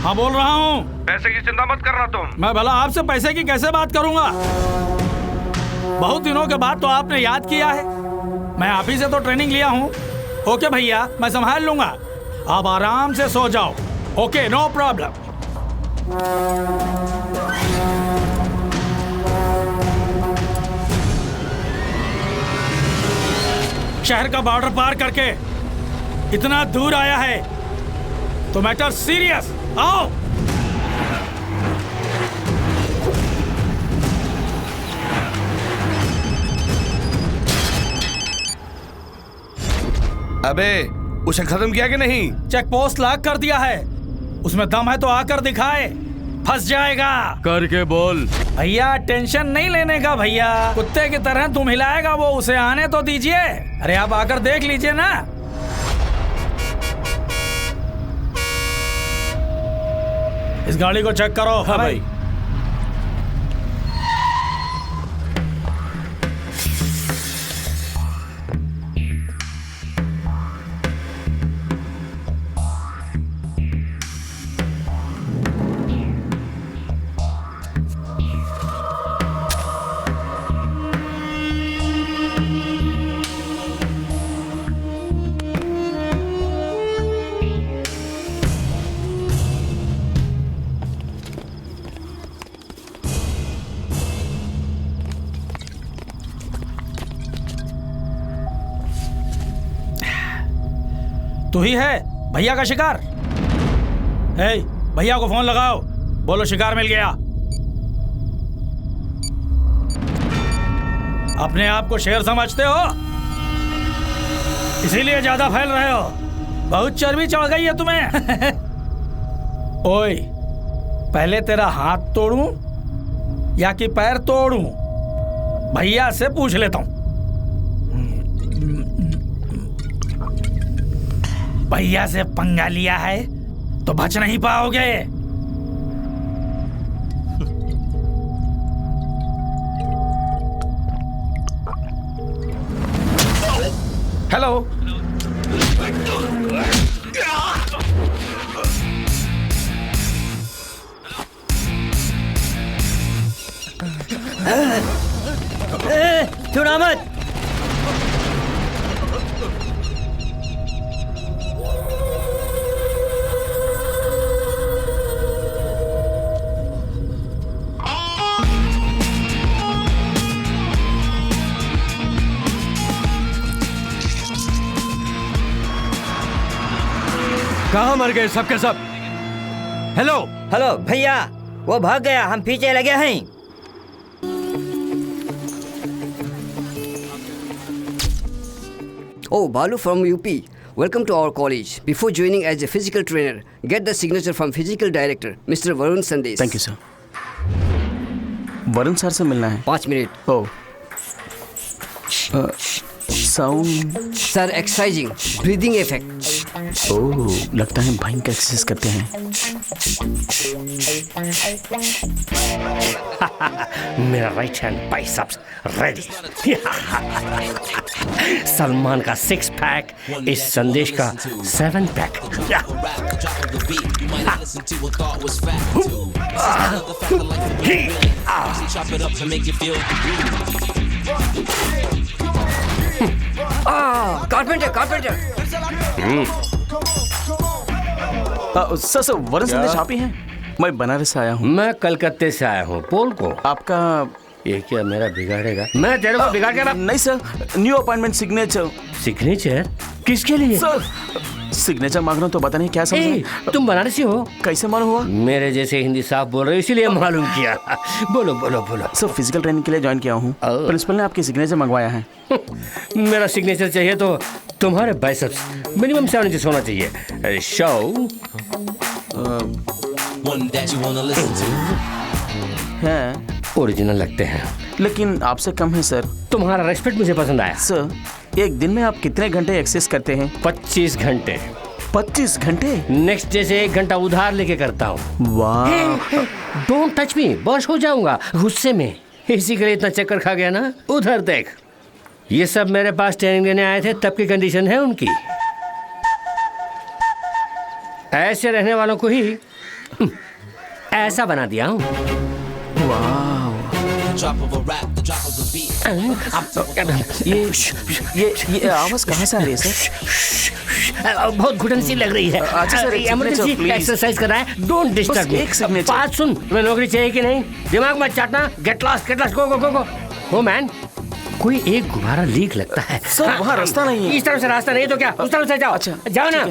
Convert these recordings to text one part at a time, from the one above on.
हाँ बोल रहा हूँ। पैसे की चिंता मत करना तुम। मैं भला आपसे पैसे की कैसे बात करूंगा? बहुत दिनों के बाद तो आपने याद किया है। मैं आप ही से तो ट्रेनिंग लिया हूँ। ओके भैया, मैं संभाल लूंगा। आप आराम से सो जाओ। Okay, no problem. शहर का बॉर्डर पार करके इतना दूर आया है तो मैटर सीरियस। आओ। अबे उसे खत्म किया कि नहीं? चेक पोस्ट लॉक कर दिया है। उसमें दम है तो आकर दिखाए। फंस जाएगा। करके बोल। भैया टेंशन नहीं लेने का भैया, कुत्ते की तरह तुम हिलाएगा वो, उसे आने तो दीजिए। अरे आप आकर देख लीजिए ना। इस गाड़ी को चेक करो। हाँ भाई। तू ही है भैया का शिकार? हे, भैया को फोन लगाओ, बोलो शिकार मिल गया। अपने आप को शेर समझते हो, इसीलिए ज्यादा फैल रहे हो। बहुत चर्बी चढ़ गई है तुम्हें। ओए, पहले तेरा हाथ तोड़ूं या कि पैर तोड़ूं? भैया से पूछ लेता हूं। भैया से पंगा लिया है तो बच नहीं पाओगे। हेलो। छुड़ा मत। कहाँ मर गए सबके सब? हेलो हेलो भैया, वो भाग गया, हम पीछे लगे हैं। Oh, Balu from UP. Welcome to our college. Before joining as a physical trainer, get the signature from physical director, Mr. Varun Sandesh. Thank you sir. Varun sir से मिलना है। 5 minute. Oh, sound Sir, exercising, breathing effect. Oh, लगता है भयंकर exercise करते हैं। मेरा right hand biceps ready. Salman का 6 पैक, इस संदेश का 7 pack. Carpenter. Sir sir, Varun Sandesh आप ही हैं? मैं बनारस से आया हूँ। मैं कलकत्ते से आया हूँ। पोल को आपका ये क्या मेरा बिगाड़ेगा? मैं तेरे को बिगाड़ के नहीं sir, new appointment signature. Signature किसके लिए? सर सिग्नेचर मांग रहा हूँ तो पता नहीं क्या समझे। तुम बनारसी हो? कैसे मालूम हुआ? मेरे जैसे हिंदी साफ बोल रहे हो इसीलिए मालूम किया। बोलो बोलो बोलो। सर फिजिकल ट्रेनिंग के लिए ज्वाइन किया हूँ। प्रिंसिपल ने आपकी सिग्नेचर मंगवाया है। मेरा सिग्नेचर चाहिए तो तुम्हारे बाइसेप्स मिनिमम 7 इंच होना चाहिए। शो है ओरिजिनल लगते हैं, लेकिन आपसे कम है सर। तुम्हारा रेस्पेक्ट मुझे पसंद आया। सर एक दिन में आप कितने घंटे एक्सरसाइज करते हैं? 25 घंटे। 25 घंटे? नेक्स्ट डे से 1 घंटा उधार लेके करता हूँ। वाह। डोंट टच मी, बॉस हो जाऊंगा गुस्से में। इसी के लिए इतना चक्कर खा गया ना। उधर देख, ये सब मेरे पास ट्रेनिंग देने आए थे, तब की कंडीशन है उनकी। ऐसे रहने वालों को ही ऐसा बना दिया हूँ। ये आवाज कहाँ से आ रही है सर? बहुत घुटन सी लग रही है। अच्छा सर, एक इमरजेंसी signature, please. एक्सरसाइज करना है। Don't disturb me. एक signature. बात सुन, तुम्हें नौकरी चाहिए कि नहीं? दिमाग मत चाटना। गेट लॉस्ट, गो गो गो गो। हो मैन, कोई एक गुब्बारा लीक लगता है। सर, वहाँ रास्ता नहीं है। इस तरफ से रास्ता नहीं है तो क्या, उस तरफ से जाओ। अच्छा, जाओ ना।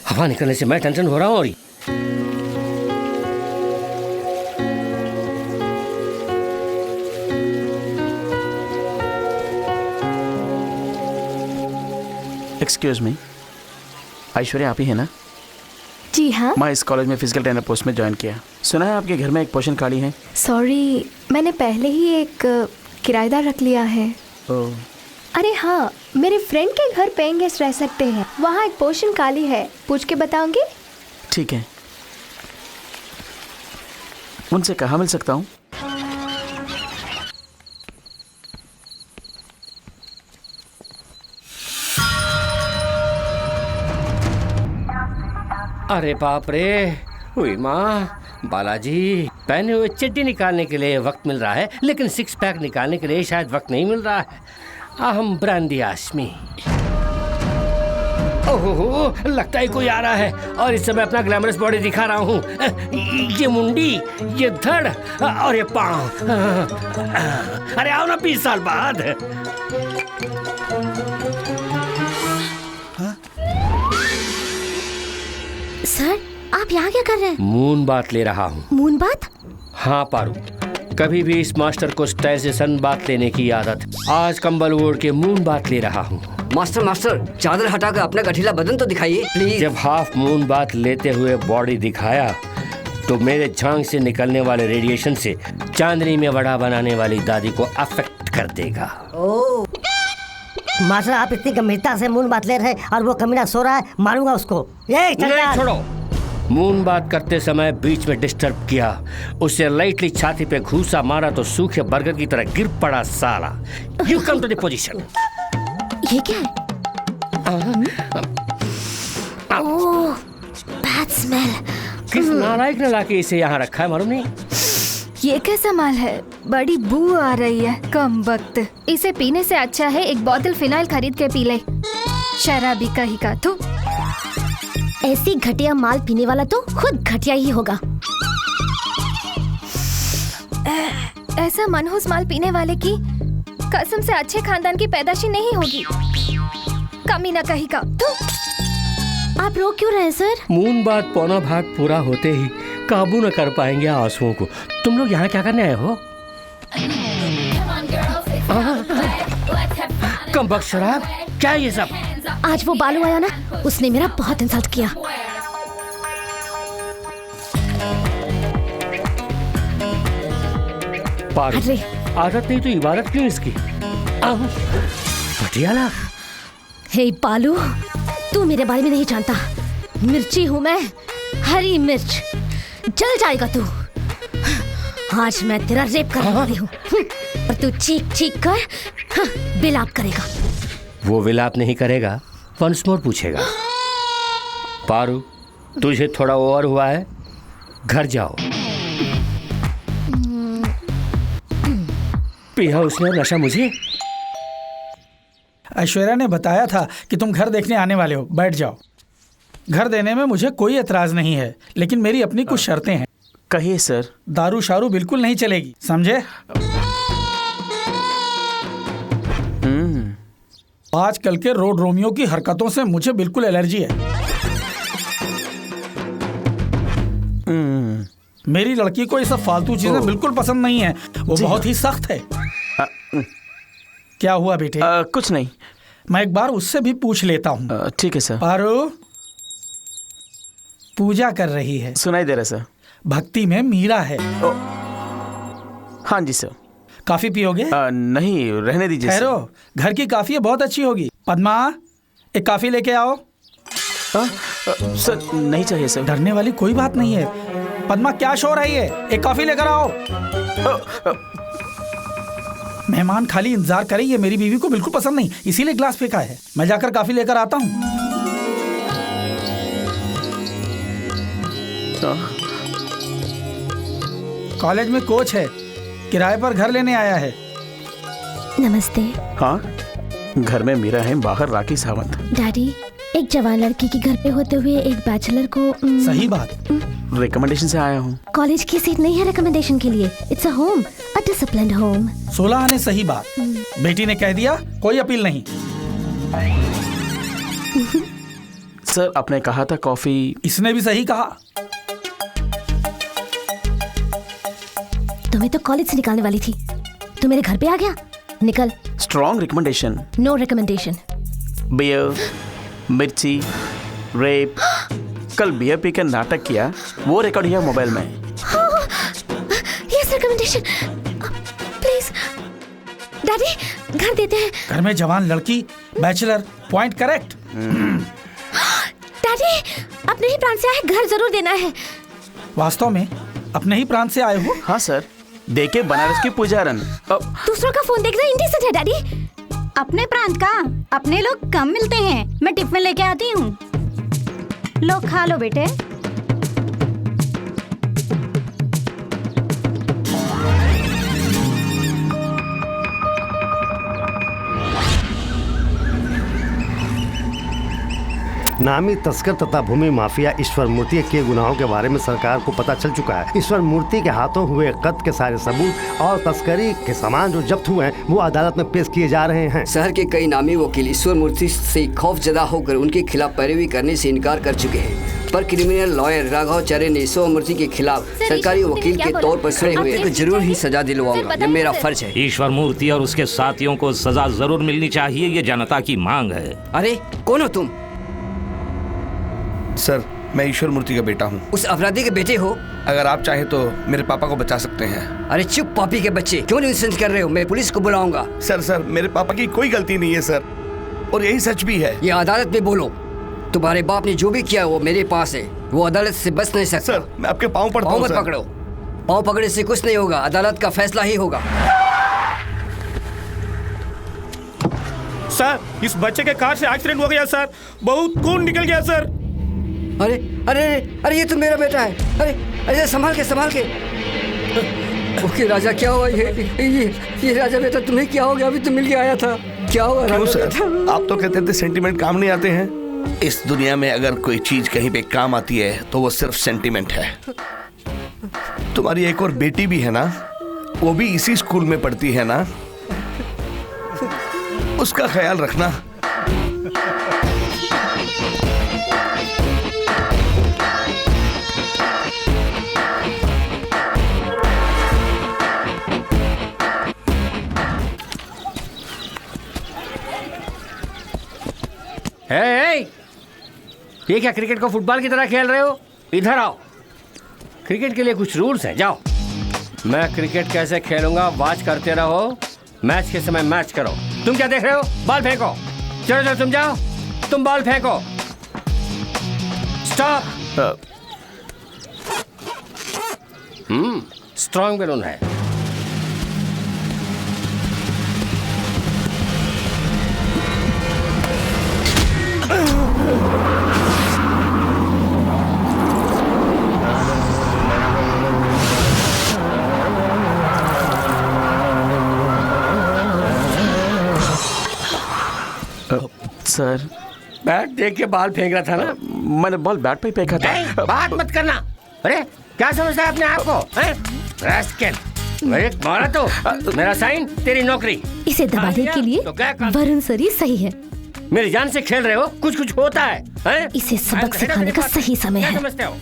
हवा निकलने से मैं टेंशन हो रहा हूँ। और एक्सक्यूज मी, ऐश्वर्या आप ही है ना? जी हाँ। मैं इस कॉलेज में फिजिकल ट्रेनर पोस्ट में ज्वाइन किया। सुना है आपके घर में एक पोजीशन खाली है। सॉरी, मैंने पहले ही एक किराएदार रख लिया है। अरे हाँ, मेरे फ्रेंड के घर पेइंग गेस्ट रह सकते हैं। वहाँ एक पोजीशन खाली है, पूछ के बताऊंगी। ठीक है, उनसे कहाँ मिल सकता हूँ? अरे बाप रे, हुई माँ, बालाजी, पहने हुए चड्डी निकालने के लिए वक्त मिल रहा है, लेकिन सिक्स पैक निकालने के लिए शायद वक्त नहीं मिल रहा है। अहम ब्रांडी आशमी। ओहो, लगता है कोई आ रहा है और इस समय अपना ग्लैमरस बॉडी दिखा रहा हूँ। ये मुंडी, ये धड़ और ये पाँव। अरे आओ ना 20 साल बाद। सर, आप यहाँ क्या कर रहे हैं? मून बात ले रहा हूँ। मून बात? हाँ पारू, कभी भी इस मास्टर को स्टाइल से सन बात लेने की आदत। आज कंबल ओढ़ के मून बात ले रहा हूँ। मास्टर, चादर हटाकर अपना गठीला बदन तो दिखाइए प्लीज। जब हाफ मून बात लेते हुए बॉडी दिखाया तो मेरे झांग से निकलने वाले रेडिएशन से चांदनी में वड़ा बनाने वाली दादी को अफेक्ट कर देगा। मास्टर, आप इतनी गंभीरता से मून बात ले रहे हैं और वो कमीना सो रहा है, मारूंगा उसको। नहीं छोड़ो। मून बात करते समय बीच में डिस्टर्ब किया, उसे लाइटली छाती पे घूसा मारा तो सूखे बर्गर की तरह गिर पड़ा साला। You come to the position. ये क्या है? Oh, bad smell. किस नालायक ने लाके इसे यहाँ रखा है मालूम नहीं? ये कैसा माल है? बड़ी बू आ रही है, कम वक्त। इसे पीने से अच्छा है एक बोतल फिनाइल खरीद के पी ले। शराबी कहीं का तू। ऐसी घटिया माल पीने वाला तो खुद घटिया ही होगा। ऐसा मनहूस माल पीने वाले की कसम से अच्छे खानदान की पैदाशी नहीं होगी। कमीना कहीं का तू। आप रो क्यों रहे सर? मून बात पौना भाग पूरा होते ही काबू न कर पाएंगे आंसुओं को। तुम लोग यहाँ क्या करने आए हो? कम बख्श शराब, क्या ये सब? आज वो बालू आया ना, उसने मेरा बहुत इंसल्ट किया। पारू, आदत नहीं तो इबादत क्यों इसकी? पटियाला। हे बालू, तू मेरे बारे में नहीं जानता। मिर्ची हूँ मैं, हरी मिर्च। जल जाएगा तू। आज मैं तेरा रेप करने वाली हूँ, पर तू चीख चीख कर विलाप करेगा। वो विलाप नहीं करेगा, वंस मोर पूछेगा। पारू, तुझे थोड़ा ओवर हुआ है, घर जाओ। पिया उसने नशा मुझे। ऐश्वर्या ने बताया था कि तुम घर देखने आने वाले हो, बैठ जाओ। घर देने में मुझे कोई एतराज नहीं है, लेकिन मेरी अपनी कुछ शर्तें हैं। कहिए सर। दारू शारू बिल्कुल नहीं चलेगी, समझे? आजकल के रोड रोमियो की हरकतों से मुझे बिल्कुल एलर्जी है। मेरी लड़की को ये सब फालतू चीजें बिल्कुल पसंद नहीं है। वो बहुत ही सख्त है। क्या हुआ बेटे? कुछ नहीं। मैं एक बार उससे भी पूछ लेता हूँ। ठीक है सर। पारो पूजा कर रही है। सुनाई दे रहा सर। भक्ति में मीरा है। हाँ जी सर। काफी पियोगे? नहीं, रहने दीजिए। ठहरो, घर की काफी बहुत अच्छी होगी। पद्मा, एक काफी लेके आओ। सर नहीं चाहिए सर। डरने वाली कोई बात नहीं है। पद्मा, क्या शोर है ये? एक कॉफी लेकर आओ। मेहमान खाली इंतजार करें, ये मेरी बीवी को बिल्कुल पसंद नहीं, इसीलिए ग्लास फेंका है। मैं जाकर कॉफी लेकर आता हूँ। कॉलेज में कोच है, किराए पर घर लेने आया है। नमस्ते। हाँ, घर में मीरा है, बाहर राखी सावंत। डैडी, एक जवान लड़की के घर पे होते हुए एक बैचलर को सही बात। रिकमेंडेशन से आया हूँ। कॉलेज की सीट नहीं है रिकमेंडेशन के लिए। It's a home, a disciplined home. 16 आने सही बात। बेटी ने कह दिया, कोई अपील नहीं। सर, आपने कहा था कॉफी। इसने भी सही कहा। तुम्हें तो कॉलेज से निकालने वाली थी, तू मेरे घर पे आ गया। निकल। Strong recommendation. No recommendation. Beer, मिर्ची, रेप। कल बियर पी कर नाटक किया, वो रिकॉर्ड है मोबाइल में। Yes recommendation. प्लीज डैडी, घर देते हैं। घर में जवान लड़की, बैचलर, पॉइंट करेक्ट। डैडी, अपने ही प्रांत से आए, घर जरूर देना है। वास्तव में अपने ही प्रांत से आए हो? हाँ सर, देखे बनारस की पुजारन। दूसरों का फोन देखना इंडिसेंट है डैडी। अपने प्रांत का अपने लोग कम मिलते हैं। मैं टिफिन लेके आती हूँ, लो खा लो बेटे। नामी तस्कर तथा भूमि माफिया ईश्वर मूर्ति के गुनाहों के बारे में सरकार को पता चल चुका है। ईश्वर मूर्ति के हाथों हुए कत्ल के सारे सबूत और तस्करी के सामान जो जब्त हुए हैं वो अदालत में पेश किए जा रहे हैं। शहर के कई नामी वकील ईश्वर मूर्ति से खौफजदा होकर उनके खिलाफ पैरवी करने से इनकार कर चुके हैं, पर क्रिमिनल लॉयर राघवाचार्य ने ईश्वर मूर्ति के खिलाफ सरकारी वकील के तौर पर खड़े हुए को जरूर ही सजा दिलवाऊंगा। ये मेरा फर्ज है। ईश्वर मूर्ति और उसके साथियों को सजा जरूर मिलनी चाहिए, ये जनता की मांग है। अरे कौन हो तुम? सर, मैं ईश्वर मूर्ति का बेटा हूँ। उस अपराधी के बेटे हो? अगर आप चाहे तो मेरे पापा को बचा सकते हैं। अरे चुप पापी के बच्चे, क्यों न्यूसेंस कर रहे हो? मैं पुलिस को बुलाऊंगा। सर, मेरे पापा की कोई गलती नहीं है सर, और यही सच भी है। ये अदालत में बोलो। तुम्हारे बाप ने जो भी किया वो मेरे पास है, वो अदालत से बच नहीं सकता। सर, मैं आपके पाँव पड़ता हूँ। पाँव मत पकड़ो, पाँव पकड़ने से कुछ नहीं होगा, अदालत का फैसला ही होगा। सर, इस बच्चे के कार से एक्सीडेंट हो गया सर, बहुत खून निकल गया सर। अरे अरे अरे, ये तो मेरा बेटा है। अरे अरे, संभाल के। ओके राजा, क्या हुआ? ये राजा बेटा, तुम्हें क्या हो गया? अभी तो मिल के आया था, क्या हुआ? क्यों सर, आप तो कहते थे सेंटीमेंट काम नहीं आते हैं। इस दुनिया में अगर कोई चीज कहीं पे काम आती है तो वो सिर्फ सेंटीमेंट है। तुम्हारी एक और बेटी भी है ना, वो भी इसी स्कूल में पढ़ती है ना, उसका ख्याल रखना। ये क्या क्रिकेट को फुटबॉल की तरह खेल रहे हो? इधर आओ। क्रिकेट के लिए कुछ रूल्स हैं, जाओ। मैं क्रिकेट कैसे खेलूंगा वॉच करते रहो, मैच के समय मैच करो। तुम क्या देख रहे हो? बॉल फेंको। चलो तुम जाओ, तुम बॉल फेंको। स्टॉप। स्ट्रॉन्ग बैलून है। सर, बैट देख के बॉल फेंक रहा था ना? मैंने बॉल बैट पे फेंका था। बात मत करना। अरे क्या समझता है अपने आप को? रैस्कल, मारा तो मेरा साइन, तेरी नौकरी। इसे दबाने के लिए वरुण सर ही सही है। मेरी जान से खेल रहे हो, कुछ होता है? इसे सबक सिखाने का सही समय है। समझते हो?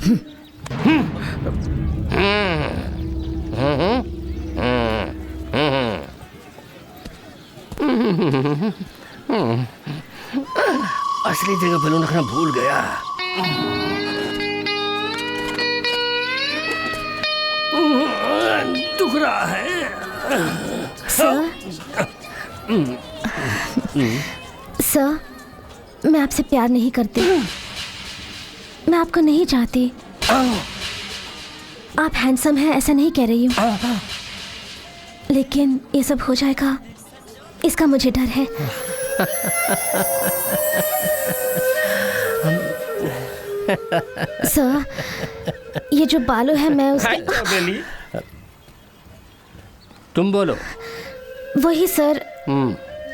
असली जगह बैलून रखना भूल गया। दुख रहा है। सर, मैं आपसे प्यार नहीं करती, मैं आपको नहीं चाहती। आप हैंडसम हैं ऐसा नहीं कह रही हूँ, लेकिन ये सब हो जाएगा इसका मुझे डर है। सर, ये जो बालू है मैं उसके तुम बोलो। वही सर,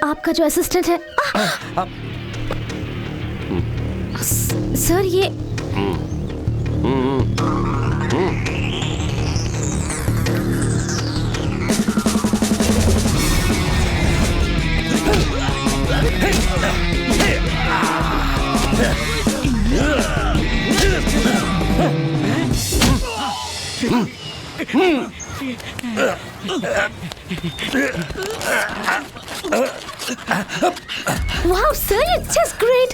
आपका जो असिस्टेंट है। सर ये वाह सर, इट्स जस्ट ग्रेट।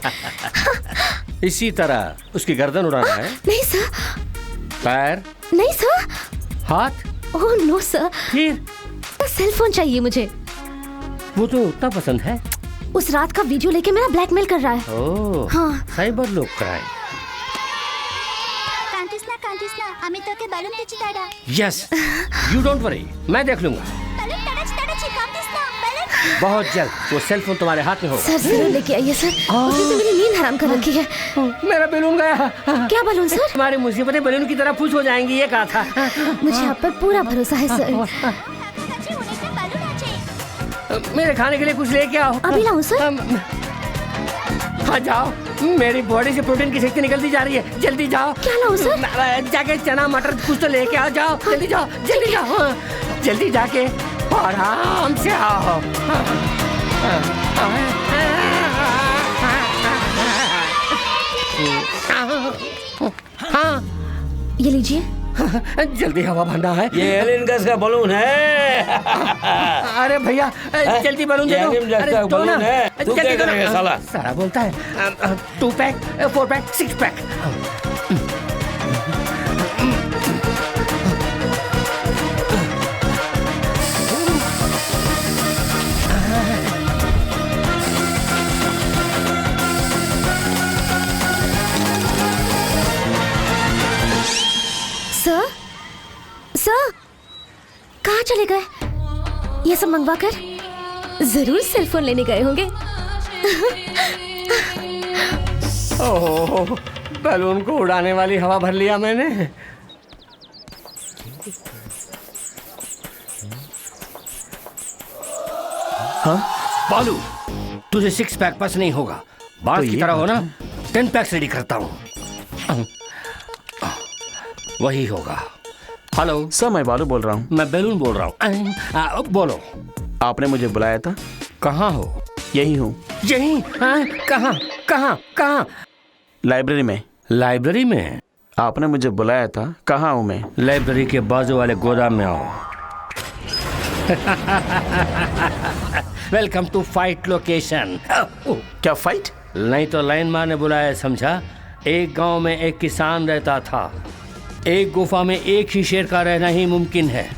इसी तरह उसकी गर्दन उड़ाना है। नहीं सर। पैर? नहीं सर। हाथ? Oh no sir. फिर? सेल फोन चाहिए मुझे। वो तो उतना पसंद है। उस रात का वीडियो लेके मेरा ब्लैकमेल कर रहा है। ओह हाँ। साइबर लोग क्राइम। कांतिस्ना आम्ही तो के बलून त्याची दाडा। यस, यू डोंट वरी, मैं देख लूंगा। बलून ताडाची कांतिस्ना बलून। बहुत जल्द वो सेल फोन तुम्हारे हाथ में होगा। सर जरूर लेके आइए सर। उसने तो मेरी नींद हराम कर रखी है। मेरा बलून गया। क्या बलून सर? तुम्हारी मुसीबतें बलून की तरह फूस हो जाएंगी, ये कहा था। मुझे आप पर पूरा भरोसा है सर। मेरे खाने के लिए कुछ लेके आओ। अभी लाऊं सर? हाँ जाओ, मेरी बॉडी से प्रोटीन की शक्ति निकलती जा रही है, जल्दी जाओ। क्या लाऊं सर? जाके चना मटर कुछ तो लेके आओ, जाओ जल्दी जाओ, जल्दी जाओ, जल्दी जाके आराम से आओ। हाँ ये लीजिए। जल्दी हवा भरना है। ये एलियन गैस का बलून है। अरे भैया जल्दी बलून दे दो। अरे दो ना, तू क्या करेगा साला? साला बोलता है 2 pack 4 pack 6 pack. Sir, sir, कहाँ चले गए? ये सब मंगवा कर जरूर सेल फोन लेने गए होंगे। ओह, बैलून को उड़ाने वाली हवा भर लिया मैंने। हाँ? बालू, तुझे 6 पैक पास नहीं होगा। बाल की तरह हो ना, 10 पैक्स रेडी करता हूँ। वही होगा। हेलो सर, मैं बालू बोल रहा हूँ। मैं बैलून बोल रहा हूँ। बोलो। आपने मुझे बुलाया था। कहाँ हो? यही हूँ। यही? कहाँ कहाँ कहाँ? लाइब्रेरी में। लाइब्रेरी में? आपने मुझे बुलाया था। कहाँ हूँ मैं? लाइब्रेरी के बाजू वाले गोदाम में आओ। Welcome to fight location. क्या फाइट? नहीं तो लाइन मार ने बुलाया, समझा? एक गांव में एक किसान रहता था। एक गुफा में एक ही शेर का रहना ही मुमकिन है।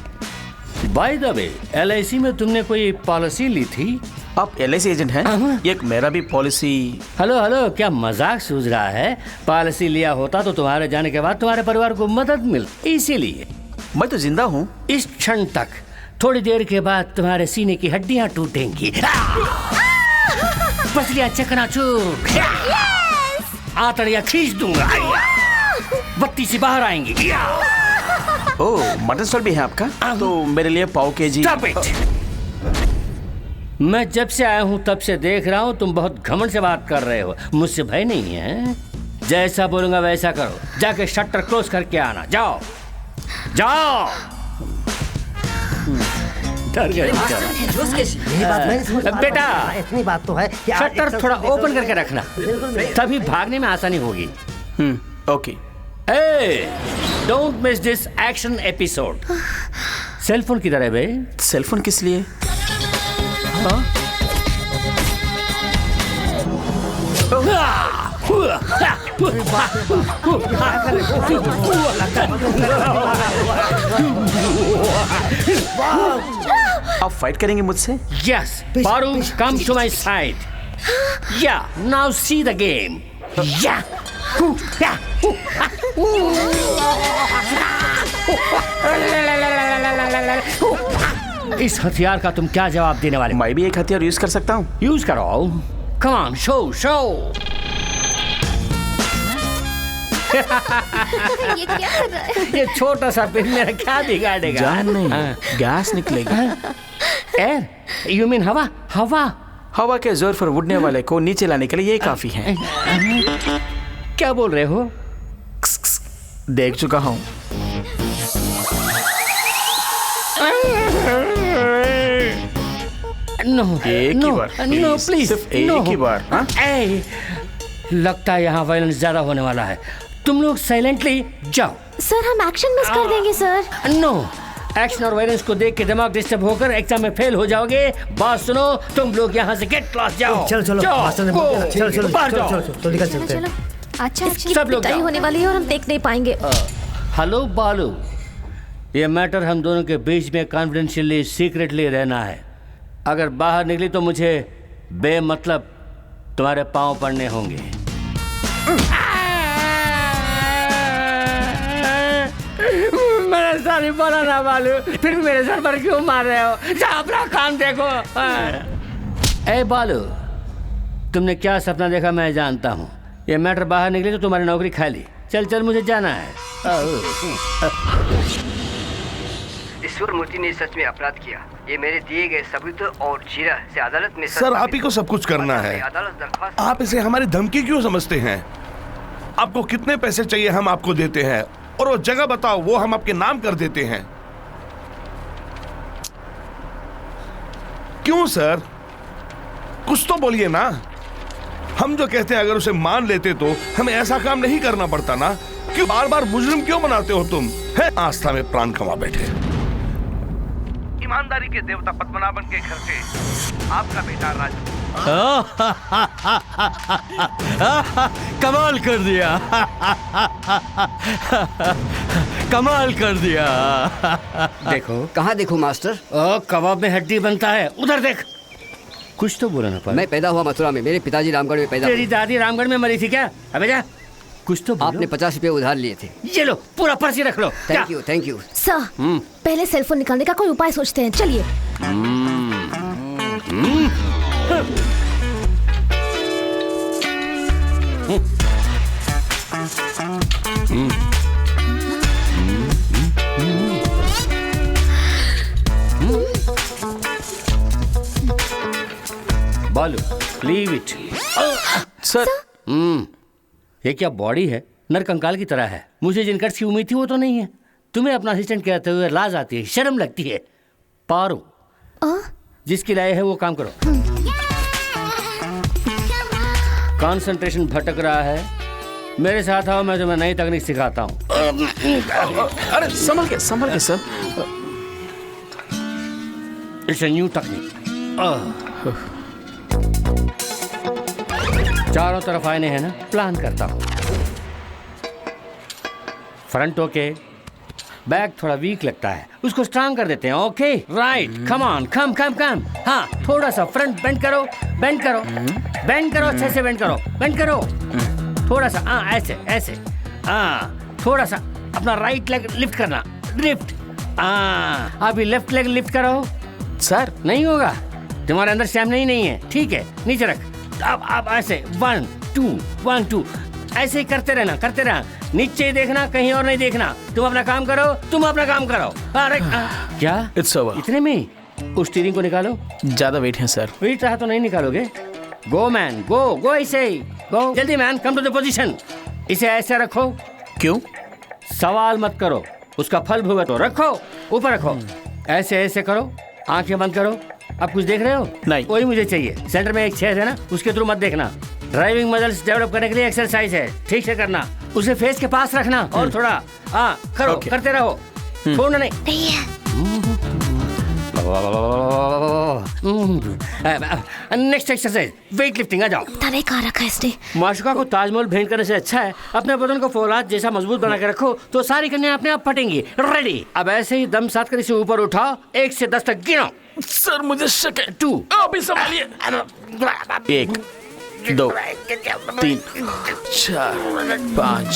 बाय द वे, LIC में तुमने कोई पॉलिसी ली थी? आप LIC एजेंट हैं? एक मेरा भी पॉलिसी। हेलो हेलो, क्या मजाक सूझ रहा है? पॉलिसी लिया होता तो तुम्हारे जाने के बाद तुम्हारे परिवार को मदद मिलती, इसीलिए। मैं तो जिंदा हूँ। इस क्षण तक। थोड़ी देर के बाद तुम्हारे सीने की हड्डियां टूटेंगी। पसलियां चकनाचूर। आंतड़ियां खींच दूंगा। बत्ती से बाहर आएंगी। ओह, मटन स्टॉल भी है आपका? तो मेरे लिए पाव केजी। Stop it! मैं जब से आया हूँ तब से देख रहा हूँ तुम बहुत घमंड से बात कर रहे हो। मुझसे भय नहीं है। जैसा बोलूंगा वैसा करो। जाके शटर क्लोज करके आना। जाओ जाओ। डर गए बेटा। इतनी बात तो है कि शटर थोड़ा ओपन करके रखना, तभी भागने में आसानी होगी। Okay. Don't miss this action episode. Cell phone किधर है बे? सेल फोन किस लिए? हाँ? आप फाइट करेंगे मुझसे? Yes, Paru, come to my side. Yeah, now see the game. Yeah, इस हथियार का तुम क्या जवाब देने वाले? मैं भी एक हथियार यूज कर सकता हूँ। यूज करो। Come on, show show. ये क्या कर रहा है? ये छोटा सा पिन मेरा क्या बिगाड़ेगा? जान नहीं, गैस निकलेगा। एयर, यू मीन हवा? हवा हवा के जोर पर उड़ने वाले को नीचे लाने के लिए ये काफी है। क्या बोल रहे हो? देख चुका हूँ। नो, एक ही बार, नो प्लीज, सिर्फ एक ही बार। लगता है यहाँ वायलेंस ज्यादा होने वाला है। तुम लोग साइलेंटली जाओ। सर हम एक्शन मिस कर देंगे सर। नो, एक्शन और वायलेंस को देख के दिमाग डिस्टर्ब होकर एग्जाम में फेल हो जाओगे। बात सुनो, तुम लोग यहाँ से गेट क्लास जाओ। चलो चलो मास्टर ने बोल दिया। चलो चलो बाहर जाओ। चलो निकल चलते हैं। अच्छा सब लोग पिटाई होने वाली है और हम देख नहीं पाएंगे। हेलो बालू, ये मैटर हम दोनों के बीच में कॉन्फिडेंशियली सीक्रेटली रहना है। अगर बाहर निकली तो मुझे बेमतलब तुम्हारे पांव पड़ने होंगे। मेरे सर ही बोला ना बालू, फिर भी मेरे सर पर क्यों मार रहे हो? जाओ अपना काम देखो। ए बालू, तुमने क्या सपना देखा मैं जानता हूँ। ये मैटर बाहर निकली तो तुम्हारी नौकरी खाली। चल चल, मुझे जाना है। ईश्वर मूर्ति ने सच में अपराध किया। ये मेरे दिए गए सबूत और जीरा से अदालत में सर आप ही को सब कुछ करना है। आप इसे हमारी धमकी क्यों समझते हैं? आपको कितने पैसे चाहिए हम आपको देते हैं, और वो जगह बताओ वो हम आपके नाम कर देते हैं। क्यों सर, कुछ तो बोलिए ना। हम जो कहते हैं अगर उसे मान लेते तो हमें ऐसा काम नहीं करना पड़ता ना। क्यों बार बार मुजरिम क्यों बनाते हो तुम? है आस्था में प्राण कमा बैठे। ईमानदारी के देवता पद्मनाभन के घर से आपका बेटा राजू। कमाल कर दिया। कमाल कर दिया। देखो कहाँ देखो मास्टर? कबाब में हड्डी बनता है, उधर देख। कुछ तो बोला ना पाल। मैं पैदा हुआ मथुरा में, मेरे पिताजी रामगढ़ में पैदा हुए। तेरी दादी रामगढ़ में मरी थी क्या? अबे जा, कुछ तो बोलो। आपने 50 रुपए उधार लिए थे। ये लो, पूरा पर्ची रख लो। Thank you thank you. Sir पहले सेलफोन निकालने का कोई उपाय सोचते हैं, चलिए। बालू, लीव इट। सर ये क्या बॉडी है? नरकंकाल की तरह है। मुझे जिन कट्स की उम्मीद थी वो तो नहीं है। तुम्हें अपना असिस्टेंट कहते हुए लाज आती है, शर्म लगती है। पारो, जिसकी लाए है वो काम करो। कंसंट्रेशन भटक रहा है, मेरे साथ आओ, मैं तुम्हें नई तकनीक सिखाता हूँ। अरे संभल के sir. It's a new technique. चारों तरफ आईने हैं ना, प्लान करता हूँ। फ्रंट ओके, बैक थोड़ा वीक लगता है, उसको स्ट्रांग कर देते हैं। ओके राइट, कम ऑन, कम। हाँ, थोड़ा सा फ्रंट बेंड करो, अच्छे से बेंड करो। थोड़ा सा, हाँ ऐसे। हाँ, थोड़ा सा अपना राइट लेग लिफ्ट करना, हाँ। अभी लेफ्ट लेग लिफ्ट करो। सर नहीं होगा, तुम्हारे अंदर स्टैमिना नहीं है। ठीक है, नीचे रख। अब ऐसे 1 2 ऐसे ही करते रहना। नीचे ही देखना, कहीं और नहीं देखना। तुम अपना काम करो। अरे क्या इट्स ओवर। इतने में उस स्टीयरिंग को निकालो। ज्यादा वेट है सर। वेट रहा तो नहीं निकालोगे। गो मैन, गो ऐसे ही गो। जल्दी man, come to the position. इसे ऐसे रखो। क्यों? सवाल मत करो, उसका फल भुगतो। रखो, ऊपर रखो। ऐसे करो, आंखें बंद करो। अब कुछ देख रहे हो? नहीं। वही मुझे चाहिए। सेंटर में एक छेद है ना, उसके थ्रू मत देखना। ड्राइविंग मसल्स डेवलप करने के लिए एक्सरसाइज है, ठीक से करना। उसे फेस के पास रखना और थोड़ा करो। करते रहो, छोड़ना नहीं। Next exercise weight lifting. आ जाओ। तने कहाँ रखा है इसने? माशुका को ताजमहल भेंट करने से अच्छा है अपने बदन को फौलाद जैसा मजबूत बना के रखो, तो सारी कन्या अपने आप फटेंगी। रेडी? अब ऐसे ही दम साथ कर इसे ऊपर उठाओ, 1 से 10 तक गिनो। सर मुझे शक है। 2 अभी संभालिए। 1 2 3 4 5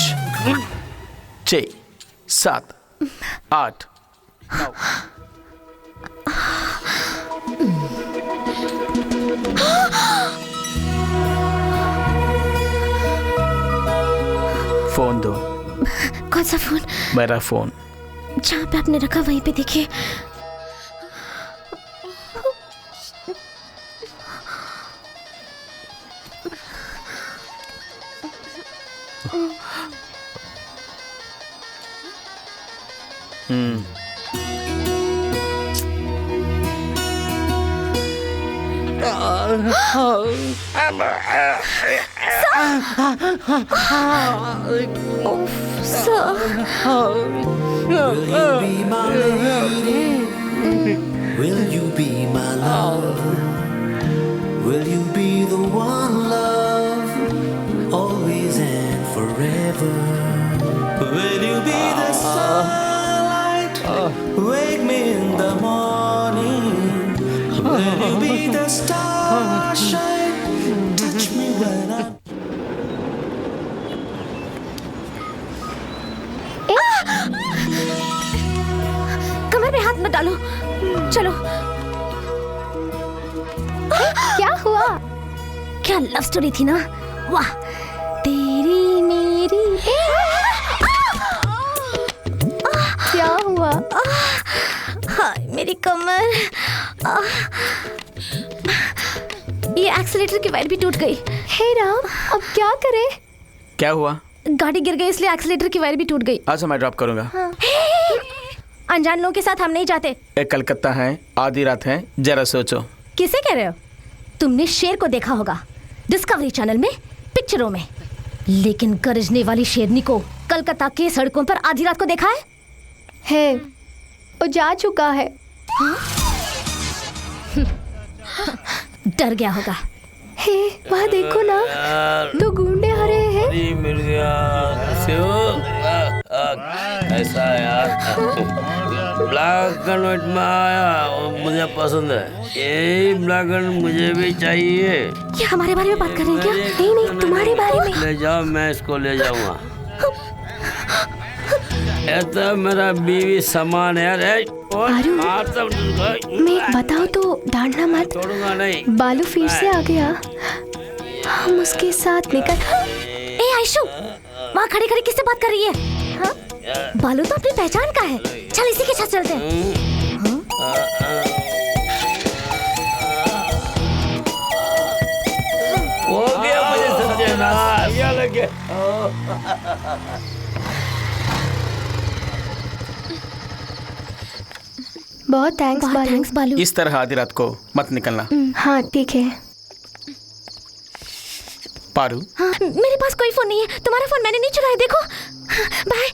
6 7 8 9। फोन दो। कौन कौन सा फोन? मेरा फोन। जहाँ पे आपने रखा वहीं पे देखिए। Will you be my love? Will you be the one, love, always and forever? Will you be the sunlight, wake me in the morning? Will you be the starshine, touch me when I'm... कमर में हाथ मत डालो, चलो। क्या हुआ? क्या love story थी ना? वाह, तेरी मेरी। क्या हुआ? हाय मेरी कमर। ये एक्सीलेटर की वायर भी टूट गई। हे राम, अब क्या करें? क्या हुआ? गाड़ी गिर गई इसलिए एक्सीलेटर की वायर भी टूट गई। अच्छा मैं ड्रॉप करूंगा। अनजान लोगों के साथ हम नहीं जाते। एक कलकत्ता है, आधी रात है, जरा सोचो। किसे कह रहे हो? तुमने शेर को देखा होगा डिस्कवरी चैनल में, पिक्चरों में, लेकिन गरजने वाली शेरनी को कलकत्ता के सड़कों पर आधी रात को देखा है? वो जा चुका है। डर गया होगा। हे वहाँ देखो ना, तो गुंडे आ रहे हैं। ऐसा यार ब्लैक एंड व्हाइट में आया और मुझे पसंद है। यही ब्लैक एंड मुझे भी चाहिए। ये हमारे बारे में बात कर रहे हैं क्या? नहीं नहीं, तुम्हारे बारे में। ले जाओ, मैं इसको ले जाऊंगा। ये तो मेरा बीवी समान है। मैं बताओ तो डांटना मत। छोड़ूंगा नहीं। बालू फिर से आ गया। हम उसके साथ निकल। ए आयशु, वहाँ खड़े खड़े किससे बात कर रही है? हाँ? बालू तो अपनी पहचान का है। चल इसी के साथ चलते हैं। हो गया मुझे सत्यानाश। क्या लगे? बहुत थैंक्स बालू। इस तरह आधी रात को मत निकलना। हाँ ठीक है। पारू, हाँ, मेरे पास कोई फोन नहीं है। तुम्हारा फोन मैंने नहीं चुराया, देखो। बाय।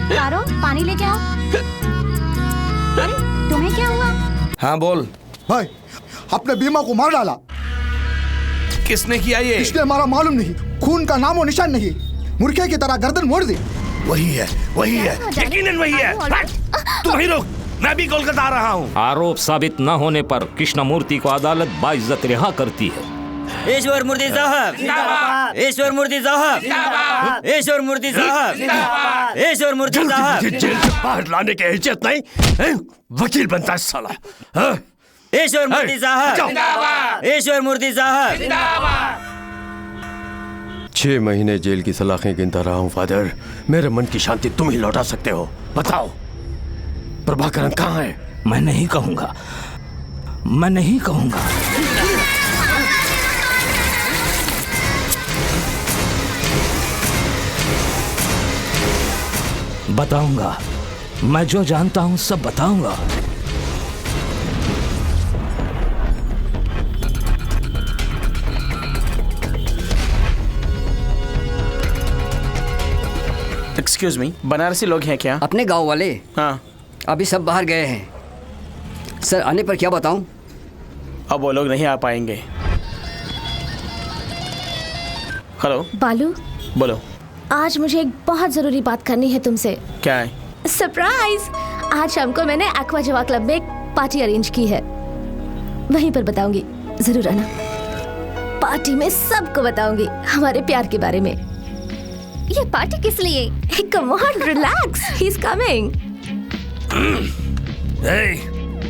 पारो, पानी लेके आओ। अरे तुम्हें क्या हुआ? हाँ बोल भाई, अपने बीमा को मार डाला। किसने किया ये? इसलिए हमारा मालूम नहीं, खून का नामो निशान नहीं, मुर्गे की तरह गर्दन मोड़ दी। वही है, वही है, यकीनन वही है। तू वहीं रुक, मैं भी कोलकाता आ रहा हूँ। आरोप साबित न होने पर कृष्णमूर्ति को अदालत बाइज्जत रिहा करती है। ईश्वर मूर्ति साहब, ईश्वर मूर्ति साहब, ईश्वर मूर्ति साहब, ईश्वर मूर्ति साहब। जेल से बाहर लाने की हैसियत नहीं, वकील बनता है साला। ईश्वर मूर्ति साहब, ईश्वर मूर्ति साहब। 6 महीने जेल की सलाखें गिनता रहा हूँ फादर। मेरे मन की शांति तुम ही लौटा सकते हो। बताओ प्रभाकरन कहाँ है? मैं नहीं कहूंगा, मैं नहीं कहूंगा। बताऊंगा, मैं जो जानता हूं सब बताऊंगा। एक्सक्यूज मी, बनारसी लोग हैं क्या? अपने गांव वाले? हाँ। अभी सब बाहर गए हैं सर। आने पर क्या बताऊं? अब वो लोग नहीं आ पाएंगे। हेलो बालू, बोलो। आज मुझे एक बहुत जरूरी बात करनी है तुमसे। क्या है? सरप्राइज! आज शाम को मैंने एक्वा जवा क्लब में एक पार्टी अरेंज की है, वहीं पर बताऊंगी, जरूर आना। पार्टी में सबको बताऊंगी हमारे प्यार के बारे में। ये पार्टी किस लिए? Come on relax, he is coming.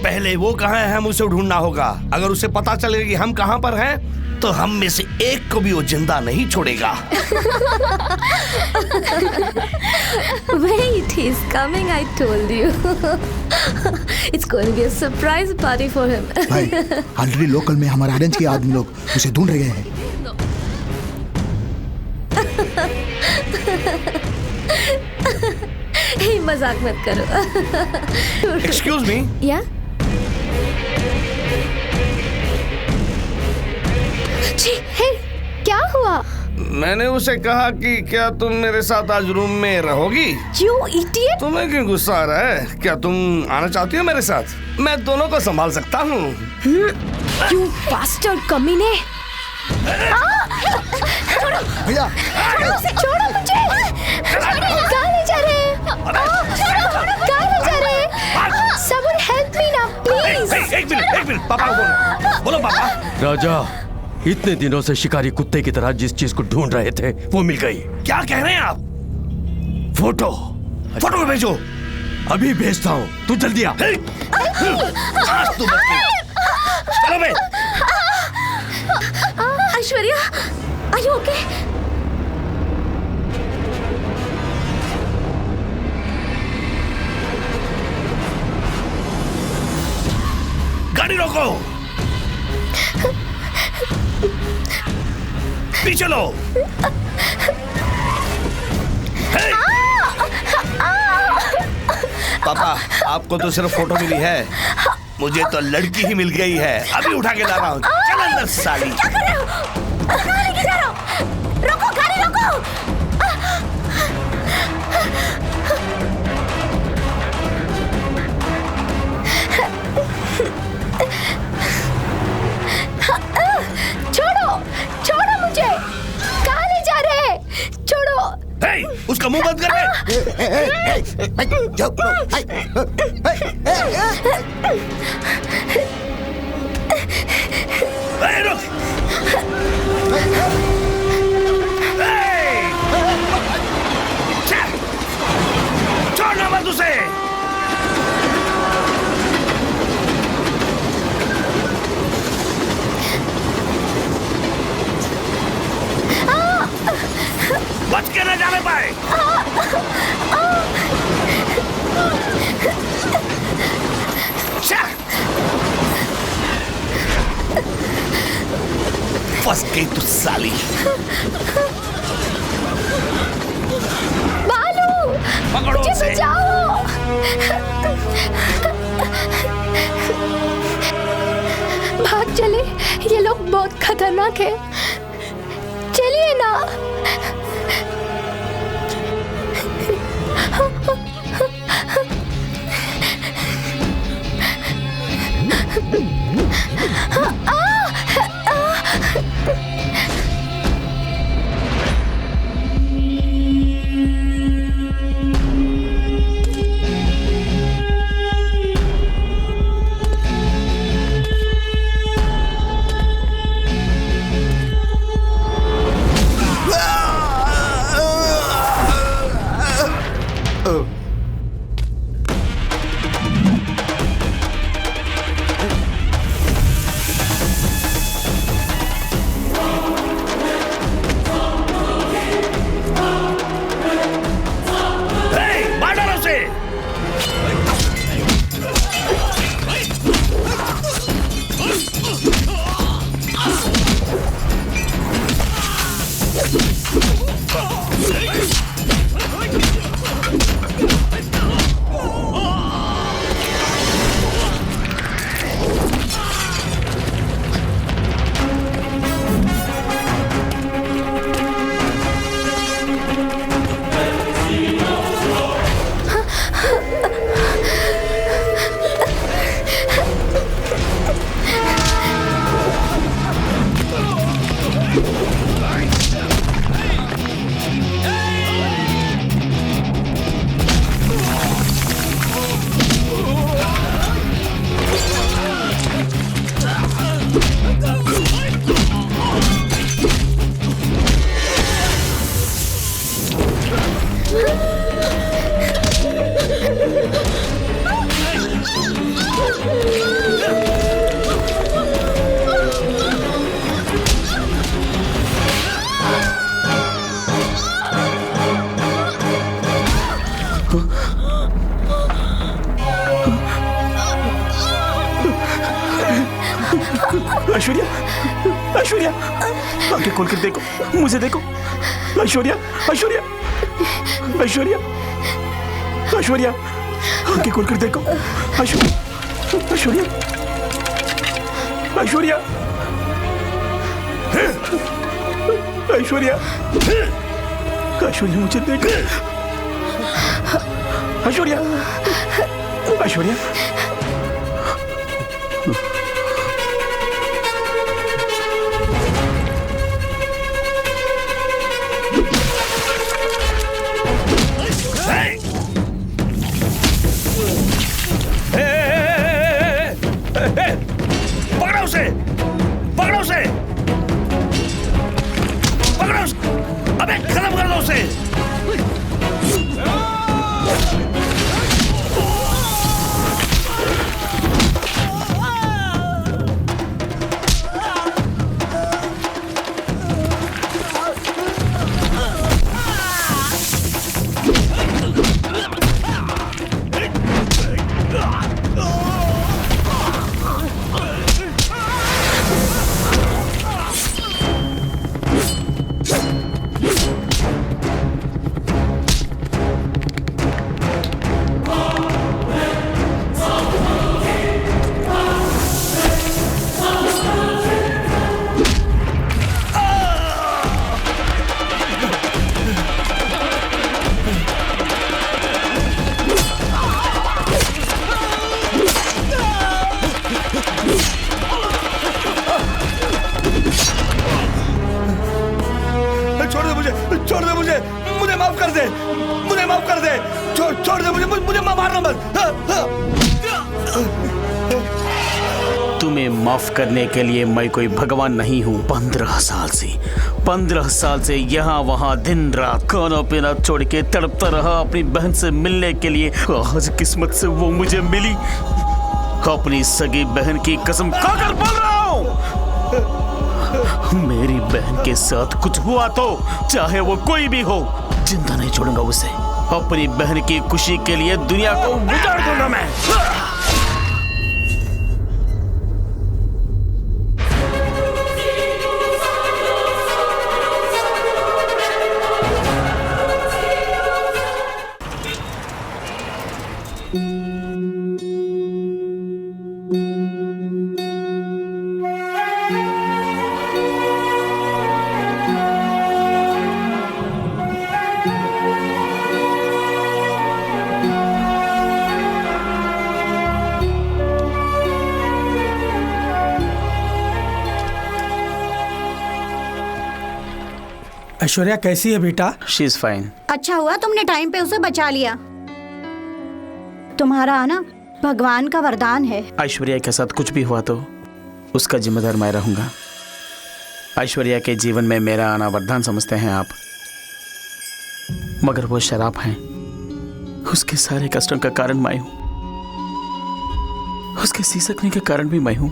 पहले वो कहाँ है हम उसे ढूंढना होगा। अगर उसे पता चलेगा कि हम कहाँ पर हैं तो हम में से एक को भी वो जिंदा नहीं छोड़ेगा। Wait, he's coming, I told you. It's going to be a surprise party for him. भाई, ऑलरेडी लोकल में हमारे ऑरेंज के आदमी लोग उसे ढूंढ रहे हैं। Hey, मजाक मत करो। Excuse me? Yeah? हे, क्या हुआ? मैंने उसे कहा कि क्या तुम मेरे साथ आज रूम में रहोगी? You idiot! तुम्हें क्यों गुस्सा आ रहा है? क्या तुम आना चाहती हो मेरे साथ? मैं दोनों को संभाल सकता हूँ। You bastard कमीने! भैया, छोड़ो मुझे! कहाँ ले जा रहे हैं? कहाँ ले जा रहे हैं? Someone help me now, please! एक मिनट, पापा को बोलो पापा। राजा, इतने दिनों से शिकारी कुत्ते की तरह जिस चीज को ढूंढ रहे थे वो मिल गई। क्या कह रहे हैं आप? फोटो को भेजो। अभी भेजता हूँ, तू जल्दी आ। आज तू बच गई। चलो बे। Aishwarya, are you okay? गाड़ी रोको। पीछे लो। पापा, आपको तो सिर्फ फोटो मिली है, मुझे तो लड़की ही मिल गई है। अभी उठा के ला रहा हूँ। चल अंदर साली। क्या कर रहे हो? कहाँ लेके जा रहे हो? रोको, गाड़ी रोको। छोड़ो मुझे। कहाँ ले जा रहे हैं? छोड़ो। उसका मुंह बंद कर छोड़ना मत उसे। बच के न जाने पाए। फंस गई तू साली। बालू, पकड़ो मुझे उसे। बचाओ। भाग चले, ये लोग बहुत खतरनाक है। चलिए ना। ऐश्वर्या, ऐश्वर्या, आंखें खोल कर देखो, मुझे देखो। ऐश्वर्या, ऐश्वर्या, ऐश्वर्या, ऐश्वर्या, आंखें खोल कर देखो। ऐश्वर्या, ऐश्वर्या, ऐश्वर्या, ऐश्वर्या, ऐश्वर्या, मुझे देखो। ऐश्वर्या, ऐश्वर्या, पकड़ो उसे, पकड़ो उसे, पकड़ो उसे, अबे खत्म कर दो उसे। छोड़ दे मुझे, मुझे माफ कर दे, मुझे माफ कर दे, छोड़ दे मुझे, मुझे मारना मत। तुम्हें माफ करने के लिए मैं कोई भगवान नहीं हूँ। 15 साल से यहाँ वहाँ दिन रात खाना पीना छोड़ के तड़पता रहा अपनी बहन से मिलने के लिए। आज किस्मत से वो मुझे मिली। अपनी सगी बहन की कसम खाकर बोल रहा हूँ, मेरी बहन के साथ कुछ हुआ तो चाहे वो कोई भी हो, जिंदा नहीं छोड़ूंगा उसे। अपनी बहन की खुशी के लिए दुनिया को उजाड़ दूंगा मैं। ऐश्वर्या कैसी है बेटा? She is fine. अच्छा हुआ तुमने टाइम पे उसे बचा लिया। तुम्हारा आना भगवान का वरदान है। ऐश्वर्या के साथ कुछ भी हुआ तो उसका जिम्मेदार मैं रहूंगा। ऐश्वर्या के जीवन में मेरा आना वरदान समझते हैं आप, मगर वो शराब है। उसके सारे कष्टों का कारण मैं हूं, उसके सिसकने के कारण भी मैं हूं।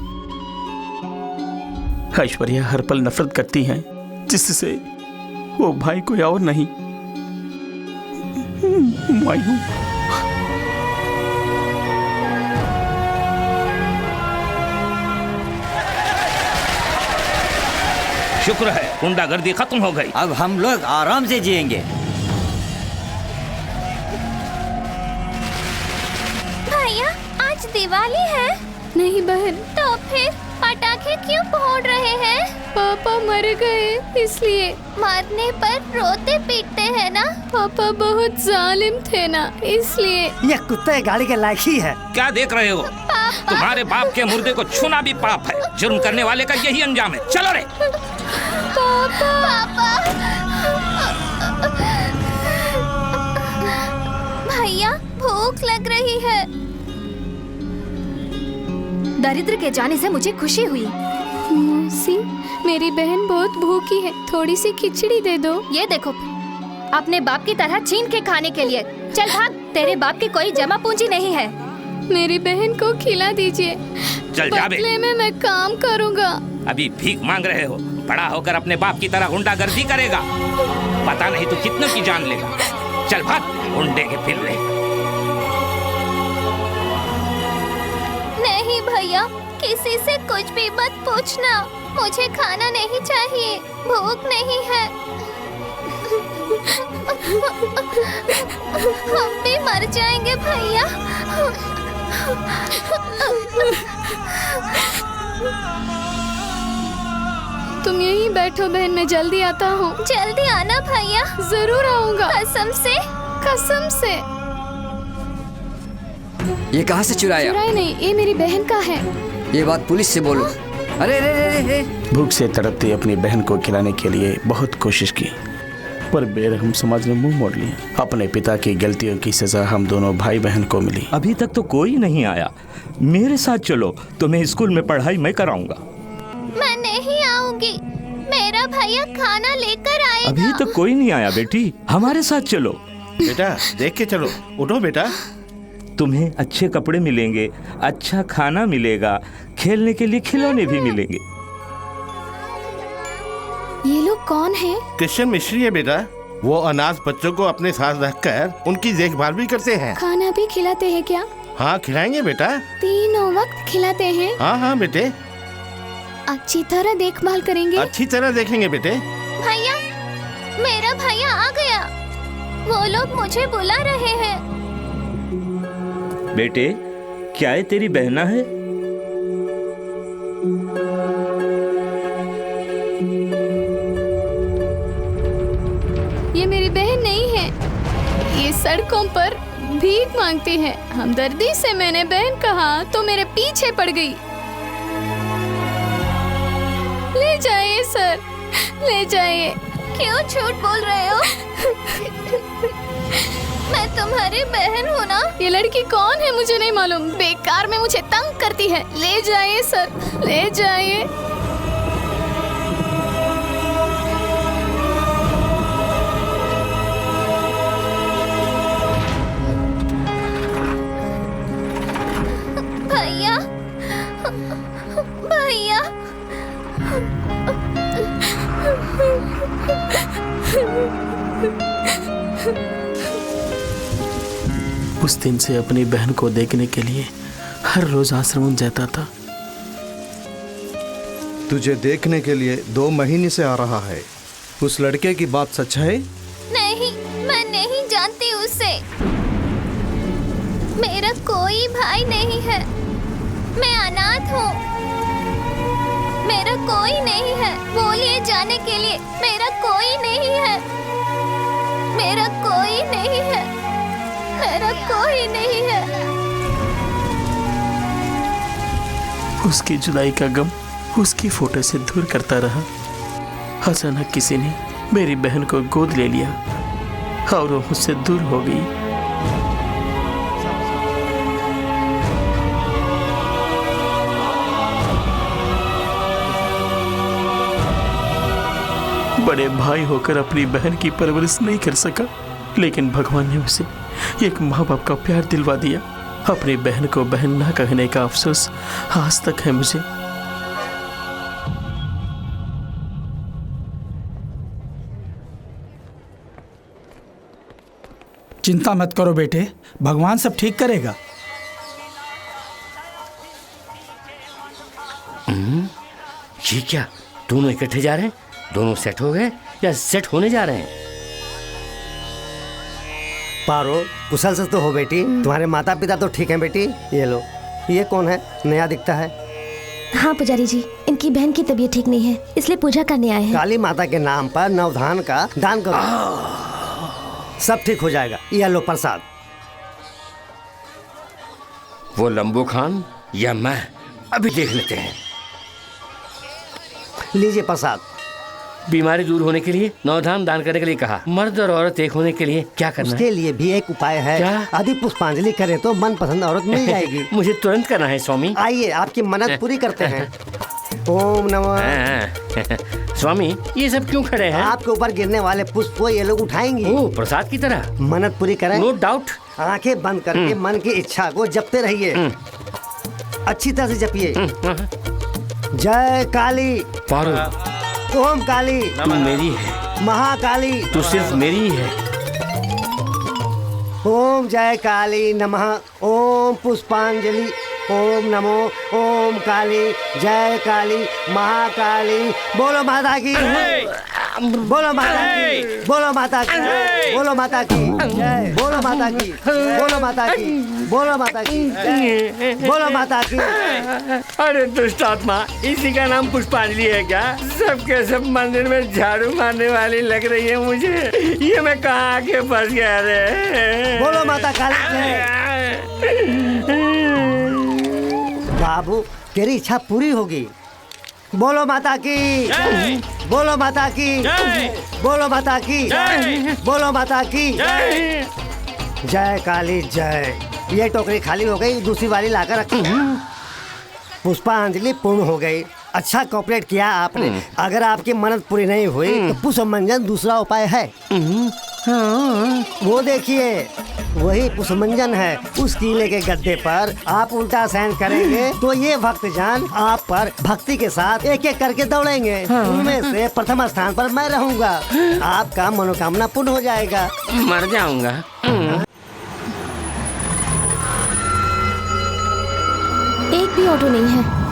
ऐश्वर्या हर पल नफरत करती है, जिससे वो भाई कोई और नहीं, मैं हूं। शुक्र है गुंडागर्दी खत्म हो गई। अब हम लोग आराम से जिएंगे। भैया आज दिवाली है। नहीं बहन। तो फिर पटाखे क्यों फोड़ रहे हैं? पापा मर गए इसलिए। मरने पर रोते पीटते हैं ना। पापा बहुत जालिम थे ना, इसलिए। ये कुत्ते गाड़ी के लायक ही है। क्या देख रहे हो? तुम्हारे बाप के मुर्दे को छूना भी पाप है। जुर्म करने वाले का यही अंजाम है। चलो रे। पापा। भैया भूख लग रही है। दरिद्र के जाने से मुझे खुशी हुई। मौसी, मेरी बहन बहुत भूखी है, थोड़ी सी खिचड़ी दे दो। ये देखो, अपने बाप की तरह छीन के खाने के लिए। चल भाग, तेरे बाप की कोई जमा पूंजी नहीं है। मेरी बहन को खिला दीजिए। चल जा बे। बदले में मैं काम करूँगा। अभी भीख मांग रहे हो, बड़ा होकर अपने बाप की तरह गुंडागर्दी करेगा। पता नहीं तू कितनों की जान लेगा। चल भाग, गुंडे के फिर रहे। नहीं भैया, किसी से कुछ भी मत पूछना। मुझे खाना नहीं चाहिए, भूख नहीं है। हम भी मर जाएंगे भैया। तुम यहीं बैठो बहन, मैं जल्दी आता हूँ। जल्दी आना भैया। जरूर आऊंगा, कसम से। कसम से। ये कहाँ से चुराया? चुराया नहीं, ये मेरी बहन का है। ये बात पुलिस से बोलो। अरे रे रे रे। भूख से तड़पती अपनी बहन को खिलाने के लिए बहुत कोशिश की, पर बेरहम समाज ने मुंह मोड़ लिया। अपने पिता की गलतियों की सजा हम दोनों भाई बहन को मिली। अभी तक तो कोई नहीं आया। मेरे साथ चलो, तुम्हें स्कूल में पढ़ाई मैं कराऊंगा। मैं नहीं आऊंगी, मेरा भैया खाना लेकर आएगा। अभी तक कोई नहीं आया बेटी, हमारे साथ चलो। बेटा देख के चलो, उठो बेटा। तुम्हें अच्छे कपड़े मिलेंगे, अच्छा खाना मिलेगा, खेलने के लिए खिलौने भी मिलेंगे। ये लोग कौन है? क्रिश्चियन मिस्ट्री है बेटा। वो अनाथ बच्चों को अपने साथ रखकर उनकी देखभाल भी करते हैं। खाना भी खिलाते हैं क्या? हाँ खिलाएंगे बेटा। तीनों वक्त खिलाते हैं? हाँ हाँ बेटे। अच्छी तरह देखभाल करेंगे? अच्छी तरह देखेंगे बेटे। भैया, मेरा भैया आ गया। वो लोग मुझे बुला रहे हैं। बेटे, क्या ये तेरी बहना है? ये मेरी बहन नहीं है। ये सड़कों पर भीख मांगती है। हमदर्दी से मैंने बहन कहा तो मेरे पीछे पड़ गई। ले जाइए सर, ले जाइए। क्यों झूठ बोल रहे हो? मैं तुम्हारी बहन हूँ ना। ये लड़की कौन है मुझे नहीं मालूम, बेकार में मुझे तंग करती है। ले जाइए सर, ले जाइए। भैया, भैया। उस दिन से अपनी बहन को देखने के लिए हर रोज आश्रम जाता था। तुझे देखने के लिए 2 महीने से आ रहा है। उस लड़के की बात सच है? नहीं, मैं नहीं जानती उसे। मेरा कोई भाई नहीं है। मैं अनाथ हूँ। मेरा कोई नहीं है। बोलिए जाने के लिए। मेरा कोई नहीं है। मेरा कोई नहीं है। मेरा कोई नहीं है। उसकी जुदाई का गम उसकी फोटो से दूर करता रहा। अचानक किसी ने मेरी बहन को गोद ले लिया और वो मुझसे दूर हो गई। बड़े भाई होकर अपनी बहन की परवरिश नहीं कर सका, लेकिन भगवान ने उसे एक माँ बाप का प्यार दिलवा दिया। अपनी बहन को बहन ना कहने का अफसोस आज तक है मुझे। चिंता मत करो बेटे, भगवान सब ठीक करेगा। ये क्या, दोनों इकट्ठे जा रहे हैं? दोनों सेट हो गए या सेट होने जा रहे हैं? पारो, कुशल से तो हो बेटी। तुम्हारे माता पिता तो ठीक हैं बेटी। ये लो, ये कौन है? नया दिखता है। हाँ पुजारी जी, इनकी बहन की तबीयत ठीक नहीं है, इसलिए पूजा करने आए हैं। काली माता के नाम पर नवधान का दान करो, सब ठीक हो जाएगा। ये लो प्रसाद। वो लंबू खान या मैं, अभी देख लेते हैं। लीजिए प्रसाद। बीमारी दूर होने के लिए नवधान दान करने के लिए कहा। मर्द और औरत एक होने के लिए क्या करना है? उसके लिए भी एक उपाय है। क्या? यदि पुष्पांजलि करें तो मनपसंद औरत मिल जाएगी। मुझे तुरंत करना है स्वामी। आइए, आपकी मन्नत पूरी करते हैं। ओम नमः। स्वामी, ये सब क्यों खड़े हैं? आपके ऊपर गिरने वाले पुष्प को ये लोग उठाएंगे। ओह, प्रसाद की तरह। मन्नत पूरी करें। No doubt. आंखें बंद करके मन की इच्छा को जपते रहिए। अच्छी तरह से जपिए। जय काली। पारो, ओम काली, तू मेरी है। महाकाली, तू सिर्फ मेरी ही है। ओम जय काली नमः। ओम पुष्पांजलि। ओम नमो ओम काली जय काली महाकाली। बोलो माता की बोलो माता की बोलो माता की बोलो माता की जय बोलो माता की बोलो माता की बोलो माता की जय बोलो माता की। अरे दुष्ट आत्मा, इसी का नाम पुष्पांजलि है क्या? सबके सब मंदिर में झाड़ू मारने वाली लग रही है मुझे। ये मैं कहाँ आके फंस गया रे? बोलो माता काली जय। बाबू तेरी इच्छा पूरी होगी। बोलो माता की बोलो माता की बोलो माता की बोलो माता की जय काली जय। ये टोकरी खाली हो गई, दूसरी वाली लाकर रखी। पुष्पांजलि पूर्ण हो गई। अच्छा कोऑपरेट किया आपने। अगर आपकी मन्नत पूरी नहीं हुई तो पुष्पमंजन दूसरा उपाय है। वो देखिए वही पुष्पमंजन है। उस किले के गद्दे पर आप उल्टा सहन करेंगे तो ये भक्तजन आप पर भक्ति के साथ एक एक करके दौड़ेंगे। उनमें से प्रथम स्थान पर मैं रहूंगा। आपका मनोकामना पूर्ण हो जाएगा। मर जाऊंगा। एक भी ऑटो नहीं है।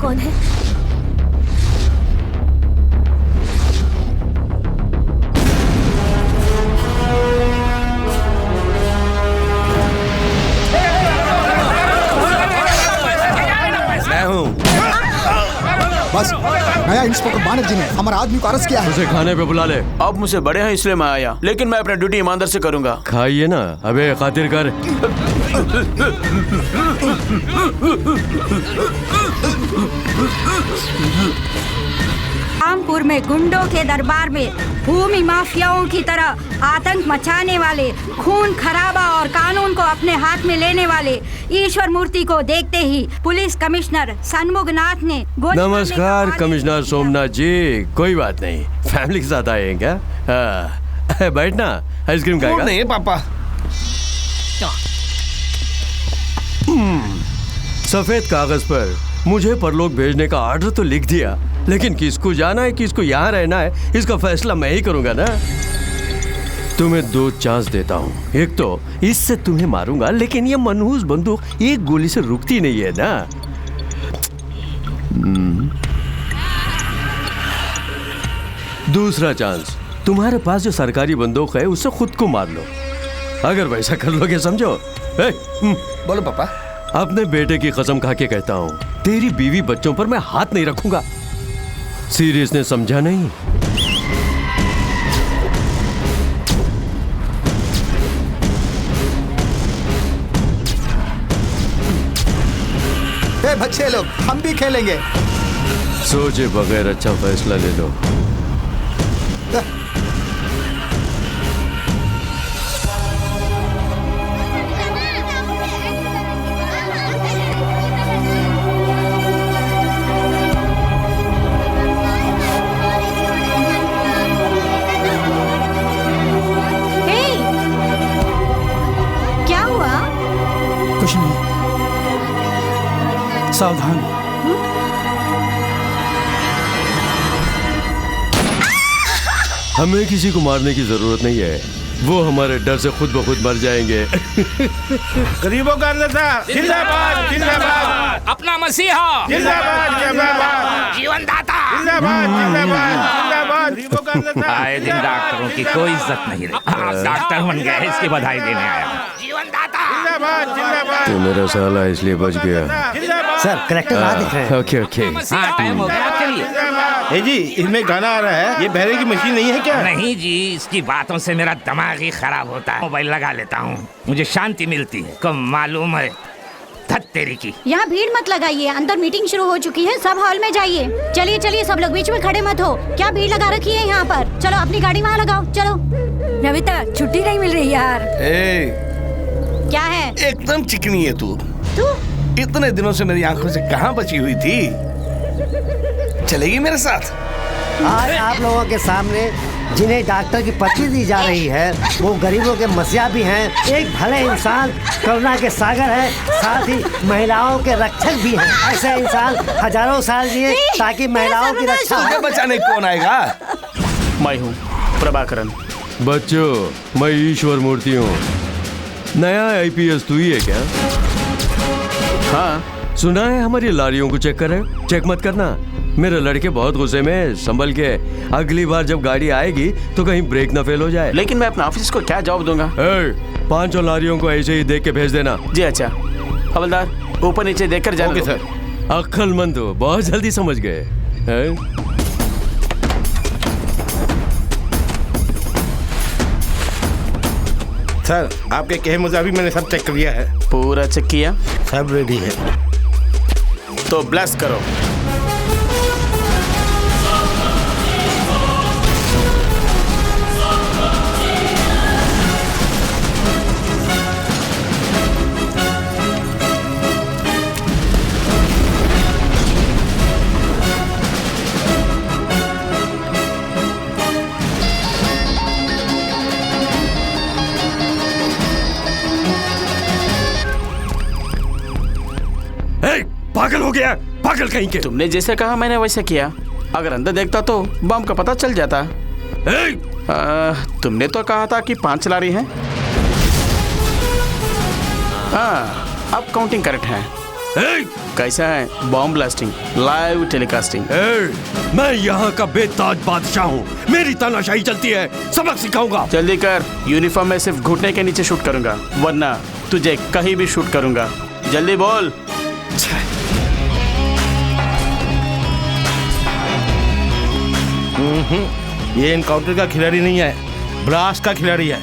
कौन है? मैं हूँ। बस नया इंस्पेक्टर बानर्जी ने हमारे आदमी को अरेस्ट किया है। उसे खाने पे बुला ले। आप मुझसे बड़े हैं इसलिए मैं आया, लेकिन मैं अपनी ड्यूटी ईमानदार से करूंगा। खाइए ना, अबे खातिर कर। रामपुर में गुंडों के दरबार में भूमि माफियाओं की तरह आतंक मचाने वाले, खून खराबा और कानून को अपने हाथ में लेने वाले ईश्वर मूर्ति को देखते ही पुलिस कमिश्नर सन्मुखनाथ ने नमस्कार कमिश्नर सोमनाथ जी। कोई बात नहीं, फैमिली के साथ आए हैं क्या? बैठना, आइसक्रीम खाएगा? नहीं पापा। सफेद कागज पर मुझे परलोक भेजने का ऑर्डर तो लिख दिया, लेकिन किसको जाना है किसको यहाँ रहना है इसका फैसला मैं ही करूंगा ना। तुम्हें 2 चांस देता हूँ। एक तो इससे तुम्हें मारूंगा, लेकिन ये मनहूस बंदूक एक गोली से रुकती नहीं है ना। दूसरा चांस, तुम्हारे पास जो सरकारी बंदूक है उससे खुद को मार लो। अगर वैसा कर लोगे समझो। बोलो पापा। अपने बेटे की कसम खा के कहता हूँ, तेरी बीवी बच्चों पर मैं हाथ नहीं रखूंगा। सीरियस ने समझा नहीं? ए बच्चे लोग, हम भी खेलेंगे। सोचे बगैर अच्छा फैसला ले लो। क्या हुआ? कुछ नहीं, सावधान। हमें किसी को मारने की जरूरत नहीं है, वो हमारे डर से खुद ब खुद मर जाएंगे। गरीबों का नेता जिंदाबाद जिंदाबाद, अपना मसीहा जिंदाबाद जिंदाबाद, जीवनदाता जिंदाबाद जिंदाबाद जिंदाबाद, गरीबों का नेता। आए दिन डॉक्टरों की कोई इज्जत नहीं रही। आप डॉक्टर बन गए, इसकी बधाई देने आया हूँ। जिंदाबाद जिंदाबाद। तो मेरा साला इसलिए बच गया। सर करेक्टर ना दिख रहे हैं। Okay okay. हाँ, टाइम हो गया, आप चलिए। ए जी, इसमें गाना आ रहा है, ये बहरे की मशीन नहीं है क्या? नहीं जी, इसकी बातों से मेरा दिमाग ही खराब होता है। मोबाइल लगा लेता हूँ, मुझे शांति मिलती है। कब मालूम है धत तेरी की। यहाँ भीड़ मत लगाइए, अंदर मीटिंग शुरू हो चुकी है, सब हॉल में जाइए। चलिए चलिए, सब लोग बीच में खड़े मत हो। क्या भीड़ लगा रखी है यहाँ पर? चलो अपनी गाड़ी वहाँ लगाओ, चलो। नविता, छुट्टी नहीं मिल रही यार। क्या है? एकदम चिकनी है तू। इतने दिनों से मेरी आंखों से कहाँ बची हुई थी? चलेगी मेरे साथ? आज आप लोगों के सामने जिन्हें डॉक्टर की पर्ची दी जा रही है, वो गरीबों के मसीहा भी हैं, एक भले इंसान, करुणा के सागर है, साथ ही महिलाओं के रक्षक भी हैं। ऐसे इंसान हजारों साल जिए ताकि महिलाओं की रक्षा हो। तुझे बचाने कौन आएगा? मैं हूँ प्रभाकरन। बच्चों, मैं ईश्वर मूर्ति हूँ। नया आईपीएस तू ही है क्या? हाँ, सुना है हमारी लारियों को चेक करे। चेक मत करना, मेरे लड़के बहुत गुस्से में, संभल के। अगली बार जब गाड़ी आएगी तो कहीं ब्रेक ना फेल हो जाए। लेकिन मैं अपने ऑफिस को क्या जवाब दूंगा? 5 लारियों को ऐसे ही देख के भेज देना। जी अच्छा। हवलदार, ऊपर नीचे देखकर जाना। Okay sir. अक्लमंद हो, बहुत जल्दी समझ गए। सर, आपके कहे मुताबिक मैंने सब चेक कर लिया है। पूरा चेक किया? सब रेडी है। तो ब्लेस करो। पागल हो गया, पागल कहीं के। तुमने जैसे कहा मैंने वैसे किया। अगर अंदर देखता तो बम का पता चल जाता। तुमने तो कहा था कि 5 लारी हैं। हाँ, अब काउंटिंग करेक्ट है। कैसा है बॉम्ब ब्लास्टिंग, लाइव टेलीकास्टिंग? मैं यहाँ का बेताज बादशाह हूँ, मेरी तानाशाही चलती है, सबक सिखाऊंगा। जल्दी कर, यूनिफॉर्म में सिर्फ घुटने के नीचे शूट करूंगा, वरना तुझे कहीं भी शूट करूंगा। जल्दी बोल। ये एनकाउंटर का खिलाड़ी नहीं है, ब्लास्ट का खिलाड़ी है।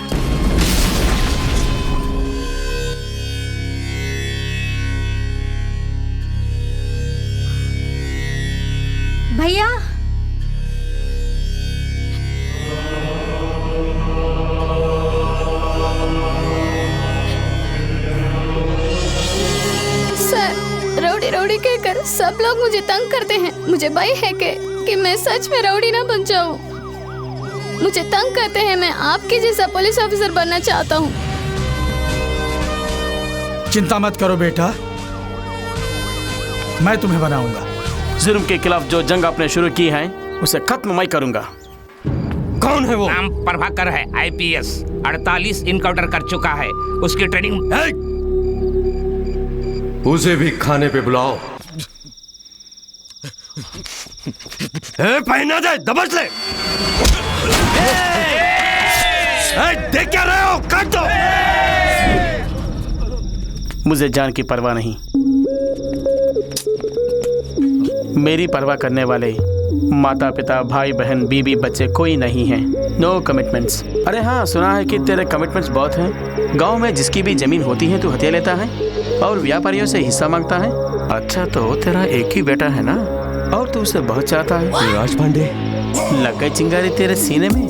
भैया, सर, रौडी रौडी कहकर सब लोग मुझे तंग करते हैं। मुझे भय है कि मैं सच में रौडी ना बन जाऊं। मुझे तंग करते हैं, मैं आपके जैसा पुलिस ऑफिसर बनना चाहता हूं। चिंता मत करो बेटा, मैं तुम्हें बनाऊंगा। जुर्म के खिलाफ जो जंग आपने शुरू की है उसे खत्म मैं करूंगा। कौन है वो? नाम प्रभाकर है, आईपीएस, 48 इनकाउंटर कर चुका है। उसकी ट्रेनिंग। उसे भी खाने पे बुलाओ। पहना दे, दबच ले। देख क्या रहे हो? काट दो। मुझे जान की परवाह नहीं। मेरी परवाह करने वाले माता पिता भाई बहन बीबी बच्चे कोई नहीं है। No commitments. अरे हाँ, सुना है कि तेरे कमिटमेंट्स बहुत हैं। गांव में जिसकी भी जमीन होती है तू हथिया लेता है और व्यापारियों से हिस्सा मांगता है। अच्छा, तो तेरा एक ही बेटा है ना, और तू उसे बहुत चाहता है। राज पांडे, लग गई चिंगारी तेरे सीने में।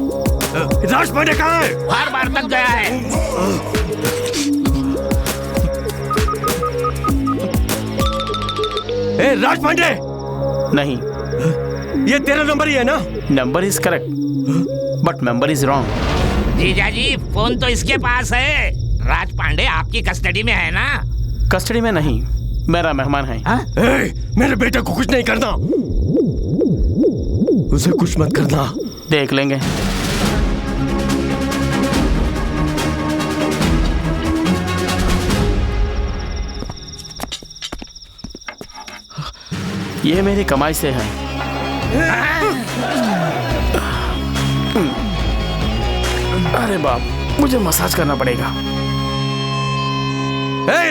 राज पांडे कहाँ है? हर बार तक गया है। ए, राज पांडे! नहीं, ये तेरा नंबर ही है ना? Number is correct but member is wrong. जीजा जी, फोन तो इसके पास है। राज पांडे आपकी कस्टडी में है ना? कस्टडी में नहीं, मेरा मेहमान है। मेरे बेटे को कुछ नहीं करना, उसे कुछ मत करना। देख लेंगे। ये मेरी कमाई से है। अरे बाप, मुझे मसाज करना पड़ेगा।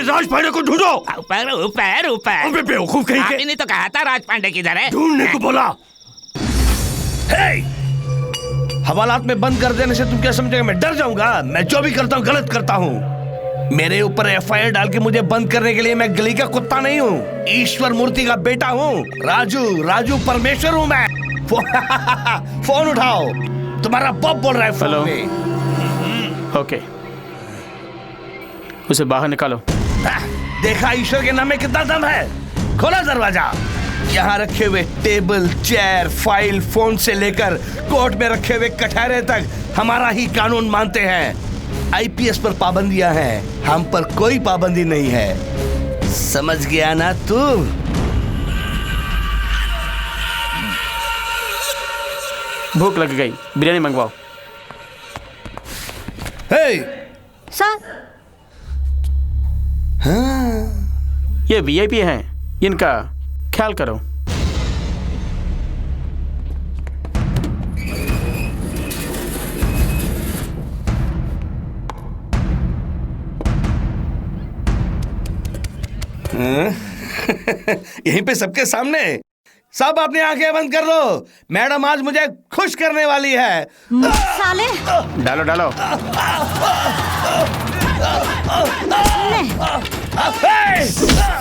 राज पांडे को ढूंढो। ऊपर ऊपर ऊपर। अबे बेवकूफ कहीं के। आपने नहीं तो कहा था राज पांडे किधर है? ढूंढने को बोला। हवालात में बंद कर देने से तुम क्या समझोगे मैं डर जाऊंगा? मैं जो भी करता हूँ गलत करता हूँ। मेरे ऊपर एफआईआर डाल के मुझे बंद करने के लिए मैं गली का कुत्ता नहीं हूँ, ईश्वर मूर्ति का बेटा हूँ। राजू परमेश्वर हूँ मैं। फोन उठाओ, तुम्हारा बाप बोल रहा है फोन में। ओके, उसे बाहर निकालो। देखा ईश्वर के नाम में कितना दम है। खोला दरवाजा। यहाँ रखे हुए टेबल, चेयर, फाइल, फोन से लेकर कोर्ट में रखे हुए कटहरे तक हमारा ही कानून मानते हैं। आईपीएस पर पाबंदियां हैं, हम पर कोई पाबंदी नहीं है। समझ गया ना तू? भूख लग गई, बिरयानी मंगवाओ। सर, ये वीआईपी हैं, इनका ख्याल करो। यहीं पे सबके सामने। सब अपनी आंखें बंद कर लो, मैडम आज मुझे खुश करने वाली है। साले! डालो डालो।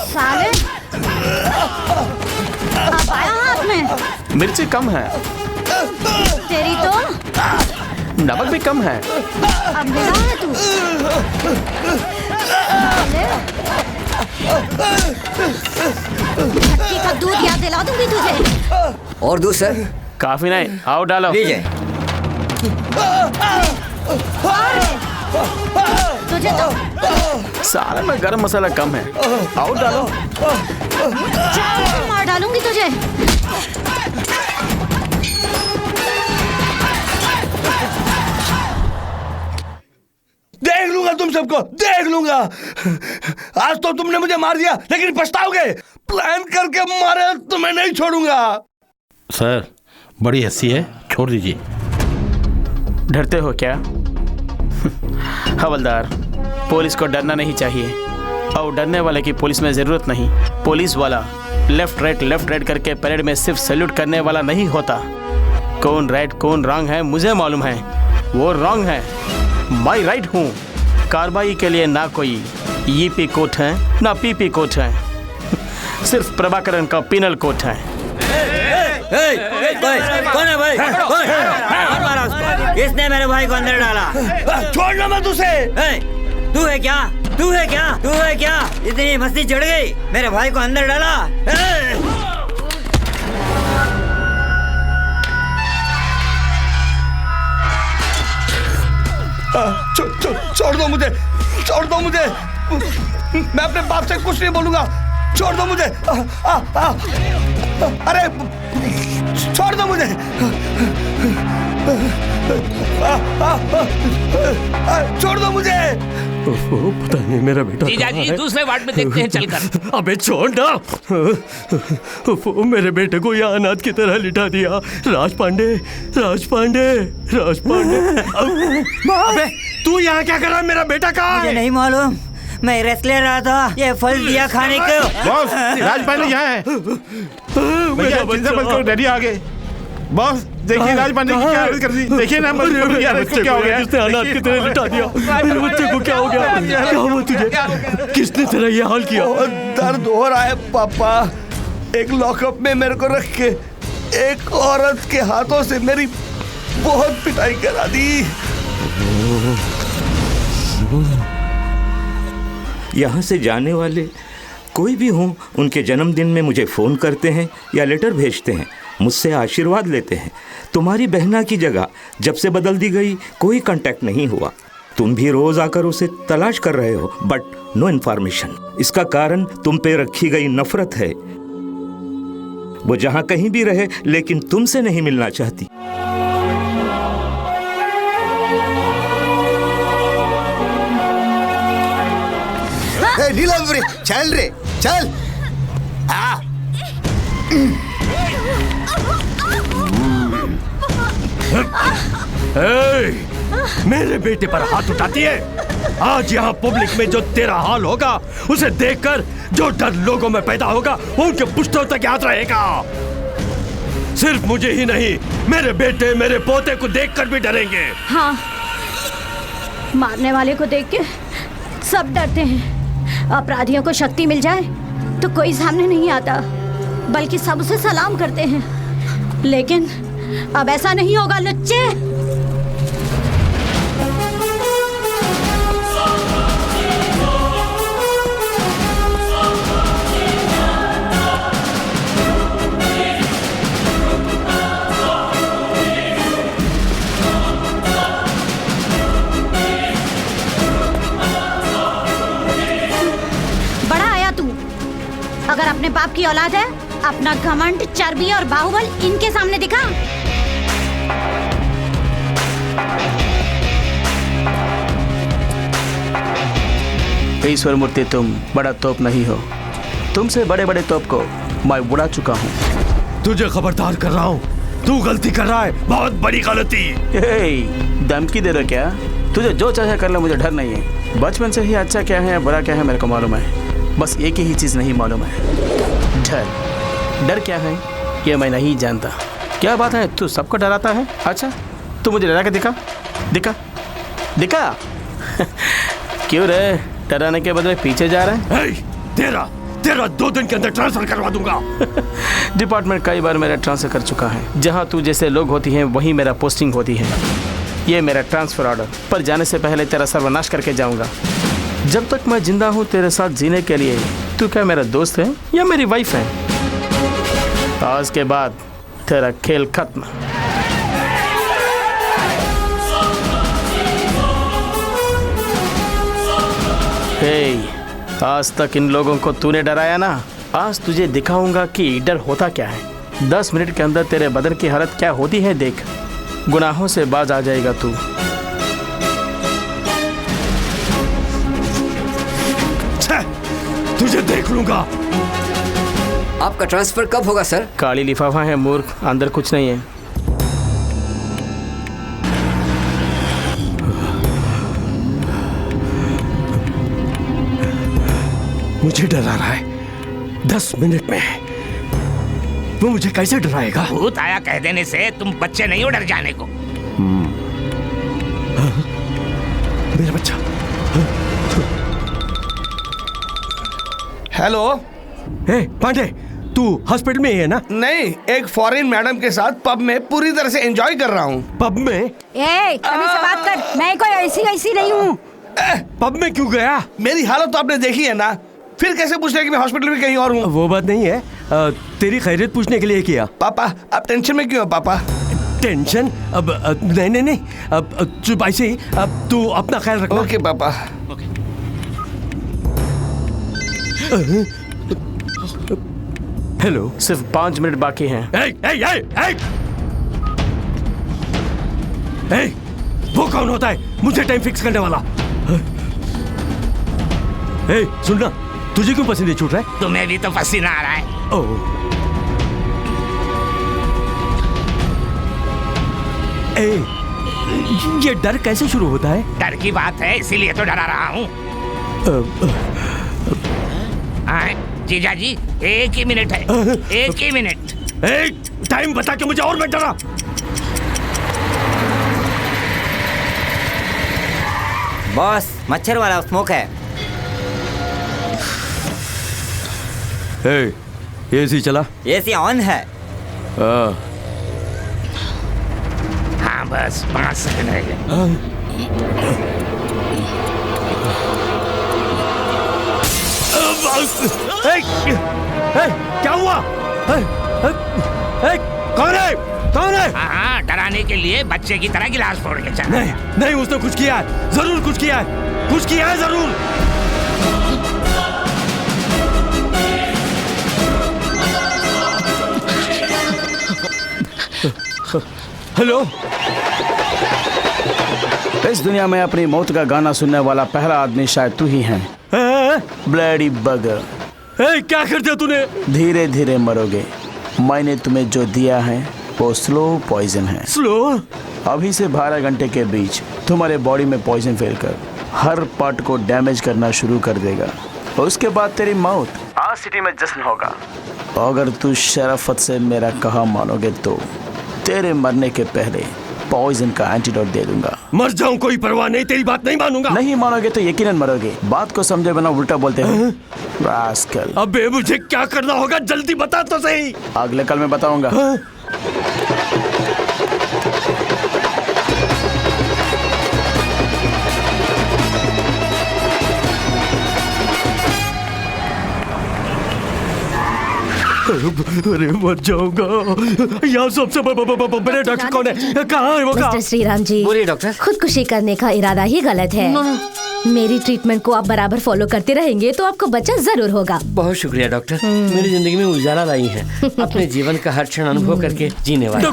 साले! अब आया हाथ में। मिर्ची कम है। तेरी तो नमक भी कम है। अब मिला है तू। धक्की का दूध याद दिला दूंगी तुझे। और दूध सर? काफी नहीं, आओ डालो। लीजिए। तुझे तो सारे में गरम मसाला कम है, आओ डालो। मार डालूंगी तुझे। देख लूंगा तुम सबको, देख लूंगा। आज तो तुमने मुझे मार दिया, लेकिन पछताओगे। प्लान करके मारे तो मैं नहीं छोड़ूंगा। सर, बड़ी हंसी है, छोड़ दीजिए। डरते हो क्या? हवलदार, पुलिस को डरना नहीं चाहिए, और डरने वाले की पुलिस में जरूरत नहीं। पुलिस वाला लेफ्ट राइट करके परेड में सिर्फ सैल्यूट करने वाला नहीं होता। कौन राइट कौन रॉन्ग है मुझे मालूम है। वो रॉन्ग है, मैं राइट हूँ। कार्रवाई के लिए ना कोई ईपी कोर्ट है ना पीपी कोर्ट है, सिर्फ प्रभाकरन का पिनल कोर्ट है। कौन है भाई? कौन? किसने मेरे भाई को अंदर डाला? छोड़ना मत उसे। तू है क्या? तू है क्या? तू है क्या? इतनी मस्ती चढ़ गई, मेरे भाई को अंदर डाला। छोड़ दो मुझे, छोड़ दो मुझे। मैं अपने बाप से कुछ नहीं बोलूंगा, छोड़ दो मुझे। अरे छोड़ दो मुझे। छोड़ दो मुझे। पता नहीं मेरा बेटा जीजा जी, दूसरे वार्ड में देखते हैं चलकर। अबे छोड़ ना। मेरे बेटे को यहाँ अनाथ की तरह लिटा दिया। राज पांडे। अबे तू यहाँ क्या कर रहा है? मेरा बेटा कहाँ है? मुझे नहीं मालूम, मैं रेस्ट ले रहा था, ये फल दिया खाने को। बॉस, राजपाल यहाँ है। भैया चिंता मत करो, डैडी आ गए। बॉस देखिए राजपाल ने क्या हालत कर दी, देखिए ना बच्चे क्या हो गया, किसने हालात की तरह लिटा दिया, मेरे बच्चे को क्या हो गया, क्या हुआ तुझे, किसने तेरा ये हाल किया? दर्द हो रहा है पापा, एक लॉकअप में मेरे को रख के एक औरत के हाथों से मेरी बहुत पिटाई करा दी। यहाँ से जाने वाले कोई भी हों, उनके जन्मदिन में मुझे फ़ोन करते हैं या लेटर भेजते हैं, मुझसे आशीर्वाद लेते हैं। तुम्हारी बहना की जगह जब से बदल दी गई कोई कांटेक्ट नहीं हुआ। तुम भी रोज़ आकर उसे तलाश कर रहे हो, बट नो इन्फॉर्मेशन। इसका कारण तुम पे रखी गई नफरत है। वो जहाँ कहीं भी रहे, लेकिन तुमसे नहीं मिलना चाहती। नीलम, चल रे चल। मेरे बेटे पर हाथ उठाती है। आज यहाँ पब्लिक में जो तेरा हाल होगा, उसे देखकर जो डर लोगों में पैदा होगा वो उनके पुश्तों तक याद रहेगा। सिर्फ मुझे ही नहीं, मेरे बेटे मेरे पोते को देखकर भी डरेंगे। हाँ, मारने वाले को देख के सब डरते हैं। अपराधियों को शक्ति मिल जाए तो कोई सामने नहीं आता, बल्कि सब उसे सलाम करते हैं। लेकिन अब ऐसा नहीं होगा लुच्चे। अगर अपने बाप की औलाद है, अपना घमंड, चर्बी और बाहुबल इनके सामने दिखा। ईश्वर मूर्ति, तुम बड़ा तोप नहीं हो। तुमसे बड़े बड़े तोप को मैं उड़ा चुका हूँ। तुझे खबरदार कर रहा हूँ, तू गलती कर रहा है, बहुत बड़ी गलती। धमकी दे रहा क्या? तुझे जो चाहे कर ले, मुझे डर नहीं है। बचपन से ही अच्छा क्या है बुरा क्या है मेरे को मालूम है। बस एक ही चीज़ नहीं मालूम है, डर। डर क्या है ये मैं नहीं जानता। क्या बात है, तू सबको डराता है? अच्छा, तू मुझे डरा के दिखा दिखा दिखा। क्यों रे, डराने के बदले पीछे जा रहा है? तेरा 2 दिन के अंदर ट्रांसफर करवा दूंगा। डिपार्टमेंट कई बार मेरा ट्रांसफर कर चुका है। जहाँ तू जैसे लोग होती हैं वहीं मेरा पोस्टिंग होती है। ये मेरा ट्रांसफर ऑर्डर, पर जाने से पहले तेरा सर्वनाश करके जाऊंगा। जब तक मैं जिंदा हूँ तेरे साथ जीने के लिए तू क्या मेरा दोस्त है या मेरी वाइफ है? आज के बाद तेरा खेल खत्म। आज तक इन लोगों को तूने डराया ना, आज तुझे दिखाऊंगा कि डर होता क्या है। 10 मिनट के अंदर तेरे बदन की हालत क्या होती है देख। गुनाहों से बाज आ जाएगा तू। तुझे देख लूंगा। आपका ट्रांसफर कब होगा सर? काली लिफाफा है मूर्ख, अंदर कुछ नहीं है। मुझे डरा रहा है। 10 मिनट में वो मुझे कैसे डराएगा? भूत आया कह देने से तुम बच्चे नहीं हो डर जाने को। मेरा बच्चा। हेलो। पांडे, तू हॉस्पिटल में ही है ना? नहीं, एक फॉरेन मैडम के साथ पब में पूरी तरह से एंजॉय कर रहा हूँ। पब में? अभी से बात कर, मैं कोई ऐसी नहीं हूँ। पब में क्यों गया? मेरी हालत तो आपने देखी है ना, फिर कैसे पूछ रहे कि मैं हॉस्पिटल में कहीं और हूँ? वो बात नहीं है, तेरी खैरियत पूछने के लिए किया। पापा, आप टेंशन में क्यों हो पापा? टेंशन? अब नहीं, अब चुप ऐसे ही। अब तू अपना ख्याल रखना। ओके पापा। हेलो, सिर्फ 5 मिनट बाकी हैं। वो कौन होता है मुझे टाइम फिक्स करने वाला? सुनना, तुझे क्यों पसीने छूट रहा है? तुम्हें भी तो पसीना आ रहा है। ये डर कैसे शुरू होता है? डर की बात है इसीलिए तो डरा रहा हूँ। जीजा जी 1 ही मिनट है, 1 ही मिनट। टाइम बता के मुझे और मत डरा। बॉस मच्छर वाला स्मोक है। एसी चला? एसी ऑन है। हाँ बस 5 सेकंड रह गए। क्या हुआ? कौन है? कौन है? हाँ, डराने के लिए बच्चे की तरह गिलास फोड़ के चला। नहीं नहीं, उसने कुछ किया है, जरूर कुछ किया है, कुछ किया है जरूर। हेलो, इस दुनिया में अपनी मौत का गाना सुनने वाला पहला आदमी शायद तू ही है। ब्लडी बगर। क्या कर दिया तूने? धीरे धीरे मरोगे। मैंने तुम्हें जो दिया है वो स्लो पॉइजन है। स्लो? अभी से 12 घंटे के बीच तुम्हारे बॉडी में पॉइजन फैलकर हर पार्ट को डैमेज करना शुरू कर देगा। उसके बाद तेरी मौत। आज सिटी में जश्न होगा। अगर तू शराफत से मेरा कहा मानोगे तो तेरे मरने के पहले पॉइजन का एंटीडोट दे दूंगा। मर जाऊं कोई परवाह नहीं, तेरी बात नहीं मानूंगा। नहीं मानोगे तो यकीनन मरोगे। बात को समझे बिना उल्टा बोलते हो। रास्कल। अबे मुझे क्या करना होगा, जल्दी बता तो सही। अगले कल में बताऊंगा। अरे मर जाऊंगा। यहाँ सबसे बड़े डॉक्टर कौन है? कहाँ है वो? मिस्टर श्रीराम जी, बोलिए डॉक्टर। खुदकुशी करने का इरादा ही गलत है। मेरी ट्रीटमेंट को आप बराबर फॉलो करते रहेंगे तो आपको बच्चा जरूर होगा। बहुत शुक्रिया डॉक्टर, मेरी जिंदगी में उजाला लाई है। अपने जीवन का हर क्षण अनुभव करके जीने वाले।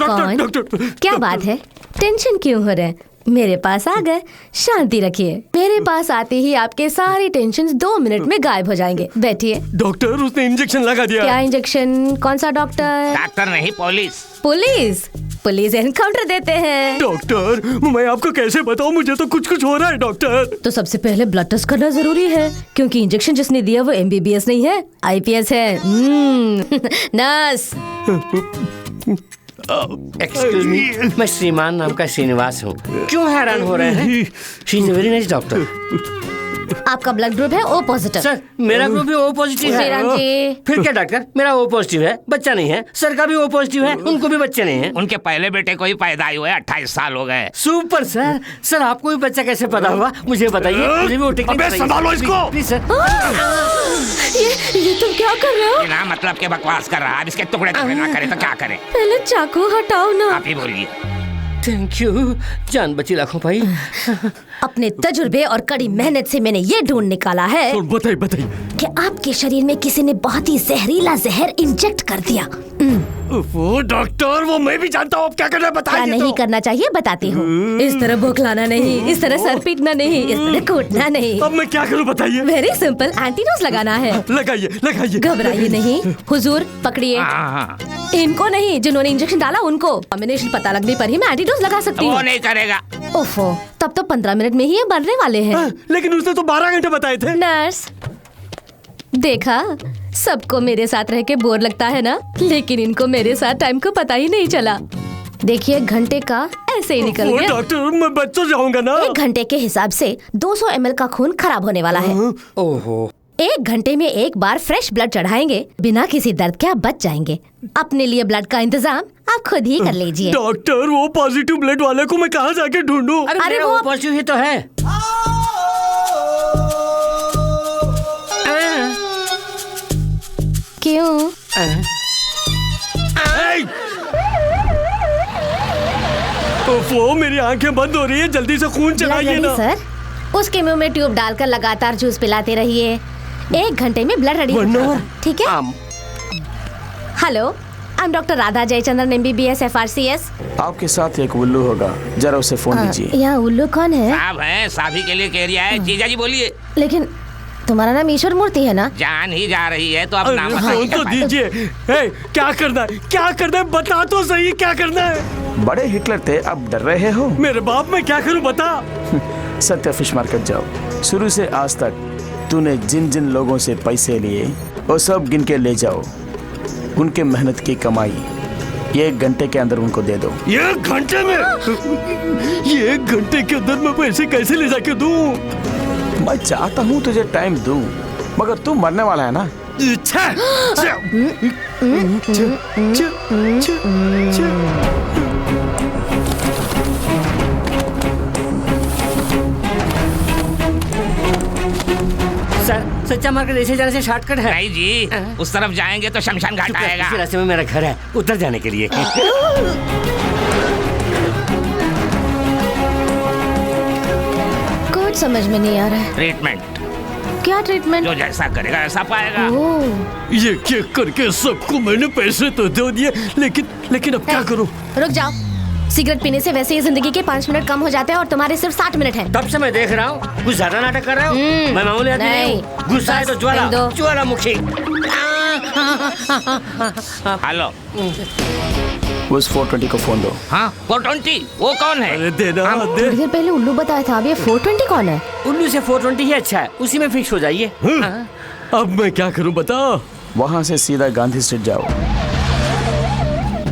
कौन? क्या बात है, टेंशन क्यों हो रहे हैं? मेरे पास आ गए, शांति रखिए। मेरे पास आते ही आपके सारे टेंशन 2 मिनट में गायब हो जाएंगे। बैठिए। डॉक्टर, उसने इंजेक्शन लगा दिया। क्या इंजेक्शन? कौन सा डॉक्टर? डॉक्टर नहीं, पुलिस। पुलिस? पुलिस एनकाउंटर देते हैं। डॉक्टर, मैं आपको कैसे बताऊं, मुझे तो कुछ हो रहा है डॉक्टर। तो सबसे पहले ब्लड टेस्ट करना जरूरी है, क्योंकि इंजेक्शन जिसने दिया वो MBBS नहीं है, IPS है। नर्स। एक्सक्यूज मी, मैं श्रीमान नाम का श्रीनिवास हूँ। क्यों हैरान हो रहे हैं? She is very nice doctor. आपका ब्लड ग्रुप है O पॉजिटिव। सर, मेरा ग्रुप भी O पॉजिटिव है। श्रीराम जी। फिर क्या डॉक्टर, मेरा O पॉजिटिव है, बच्चा नहीं है। सर का भी O पॉजिटिव है, उनको भी बच्चे नहीं है। उनके पहले बेटे को ही पैदा हुए 28 साल हो गए। Super sir. सर आपको भी बच्चा कैसे पैदा हुआ, मुझे बताइए। मुझे भी वो टेक्निक अबे संभालो इसको। Please sir. ये तुम क्या कर रहे हो? बिना मतलब के बकवास कर रहा है। अब इसके टुकड़े टुकड़े ना करे तो क्या करे? पहले चाकू हटाओ ना। आप ही बोलिए। थैंक यू, जान बची लाखों भाई। अपने तजुर्बे और कड़ी मेहनत से मैंने ये ढूंढ निकाला है बताइए कि आपके शरीर में किसी ने बहुत ही जहरीला जहर इंजेक्ट कर दिया। वो डॉक्टर, वो मैं भी जानता हूँ। अब क्या करना है बताइए। क्या नहीं करना चाहिए बताती हूँ। इस तरह बौखलाना नहीं, इस तरह सर पीटना नहीं, इस तरह कूटना नहीं। अब मैं क्या करूँ बताइए। वेरी सिंपल, एंटीडोज लगाना है। लगाइए। घबराइए नहीं। हुजूर पकड़िए। इनको नहीं, जिन्होंने इंजेक्शन डाला उनको। कॉम्बिनेशन पता लगने पर ही मैं एंटीडोज लगा सकती हूँ। वो नहीं करेगा। ओफो, तब तो 15 मिनट में ही ये बनने वाले हैं। लेकिन उसने तो 12 घंटे बताए थे। नर्स, देखा, सबको मेरे साथ रह के बोर लगता है ना, लेकिन इनको मेरे साथ टाइम को पता ही नहीं चला। देखिए, घंटे का ऐसे ही निकल गया। डॉक्टर, मैं बच तो जाऊंगा ना। 1 घंटे के हिसाब से 200 ml का खून खराब होने वाला है। ओहो। 1 घंटे में एक बार फ्रेश ब्लड चढ़ाएंगे, बिना किसी दर्द के आप बच जाएंगे। अपने लिए ब्लड का इंतजाम आप खुद ही कर लीजिए। डॉक्टर, वो पॉजिटिव ब्लड वाले को मैं कहाँ जाके ढूंढूं? अरे वो पॉजिटिव ही तो है। क्यों? वो मेरी आंखें बंद हो रही है, जल्दी से खून चढ़ाइए ना। सर, उसके मुंह में ट्यूब डालकर लगातार जूस पिलाते रहिए। 1 घंटे में ब्लड रेडी हो जाएगा, ठीक है? Hello, I am doctor Radha Jayachandran MBBS FRCS। आपके साथ एक उल्लू होगा, जरा उसे फोन दीजिए। यहाँ उल्लू कौन है? साहब है, शादी के लिए कह रिया है। जीजा जी बोलिए। लेकिन तुम्हारा नाम ईश्वर मूर्ति है ना? जान ही जा रही है तो अब नाम फोन तो दीजिए। क्या करना है, क्या करना है, बता तो सही, क्या करना है। बड़े हिटलर थे, अब डर रहे हो? मेरे बाप, मैं क्या करूं बता। सत्या फिश मार्केट जाओ। शुरू से आज तक तूने जिन जिन लोगों से पैसे लिए वो सब गिन के ले जाओ। उनके मेहनत की कमाई 1 घंटे के अंदर उनको दे दो। 1 घंटे में? ये 1 घंटे के अंदर मैं पैसे कैसे ले जाके दूं? मैं चाहता हूँ तुझे टाइम दूं, मगर तू मरने वाला है ना। सर, सच्चा मार्केट ऐसे जाने से शॉर्टकट है। नहीं जी, उस तरफ जाएंगे तो शमशान घाट आएगा। इसी रास्ते में मेरा घर है, उधर जाने के लिए। कुछ समझ में नहीं आ रहा है। ट्रीटमेंट। क्या ट्रीटमेंट? जो जैसा करेगा वैसा पाएगा। ये क्या करके सबको मैंने पैसे तो दे दिए, लेकिन अब क्या करूं? रुक जाओ। सिगरेट पीने से वैसे ही जिंदगी के 5 मिनट कम हो जाते हैं और तुम्हारे सिर्फ 60 मिनट हैं। तब से मैं देख रहा हूँ कुछ ज्यादा नाटक कर रहे हो। मैं मामूली आदमी नहीं हूँ। गुस्सा है तो ज्वालामुखी। हेलो, उस 420 को फोन दो। हाँ 420, वो कौन है? अरे देना दे। थोड़ी देर पहले उल्लू बताया था, अब ये 420 कौन है? उल्लू से 420 ही अच्छा है, उसी में फिक्स हो जाइए। अब मैं क्या करूं बताओ? वहाँ से सीधा गांधी स्ट्रीट जाओ।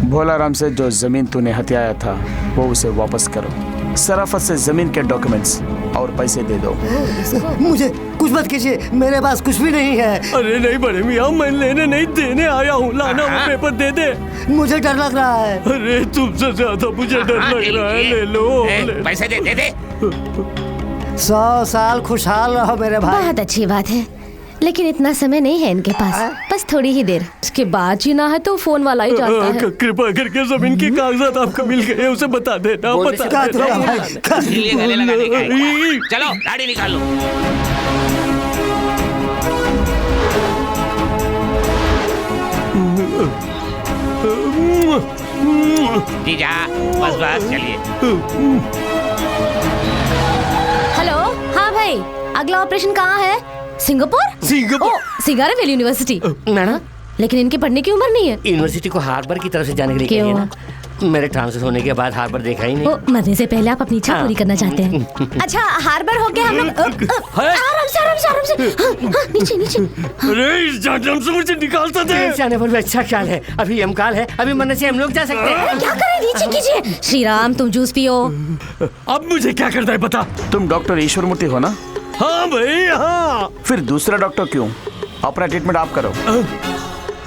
भोलाराम से जो जमीन तूने हथियाया था वो उसे वापस करो। सराफत से जमीन के डॉक्यूमेंट्स और पैसे दे दो। मुझे कुछ मत कीजिए, मेरे पास कुछ भी नहीं है। अरे नहीं बड़े मियाँ, मैं लेने नहीं देने आया हूँ। लाना वो पेपर दे दे। मुझे डर लग रहा है। अरे तुमसे ज्यादा मुझे डर लग रहा है। ले लो, पैसे दे दे। 100 साल खुशहाल रहो मेरे भाई। बहुत अच्छी बात है, लेकिन इतना समय नहीं है इनके पास, बस थोड़ी ही देर। उसके बाद जीना है तो फोन वाला ही जानता है। कृपा करके जमीन के कागजात आपको मिल गए, उसे बता देना। बता देना। चलो गाड़ी निकालो। जीजा, बस चलिए। हेलो, हाँ भाई, अगला ऑपरेशन कहाँ है? सिंगापुर? सिंगारा वैली यूनिवर्सिटी। मैडम, लेकिन इनकी पढ़ने की उम्र नहीं है। यूनिवर्सिटी को हार्बर की तरफ से जाने के लिए क्यों? ना। मेरे ट्रांसफर होने के बाद हार्बर देखा ही नहीं। मरने से पहले आप अपनी इच्छा पूरी करना चाहते हैं। अच्छा, हार्बर होके हम लोग आराम से नीचे। अरे इस जहन्नम से मुझे निकालता दे। जाने पर भी अच्छा ख्याल है, अभी यमकाल है, अभी मरने से हम लोग जा सकते हैं। क्या करें, नीचे कीजिए। श्री राम, तुम जूस पियो। अब मुझे क्या करना है बता। तुम डॉक्टर ईश्वर मूर्ति हो ना? हाँ भाई हाँ। फिर दूसरा डॉक्टर क्यों? अपना ट्रीटमेंट आप करो।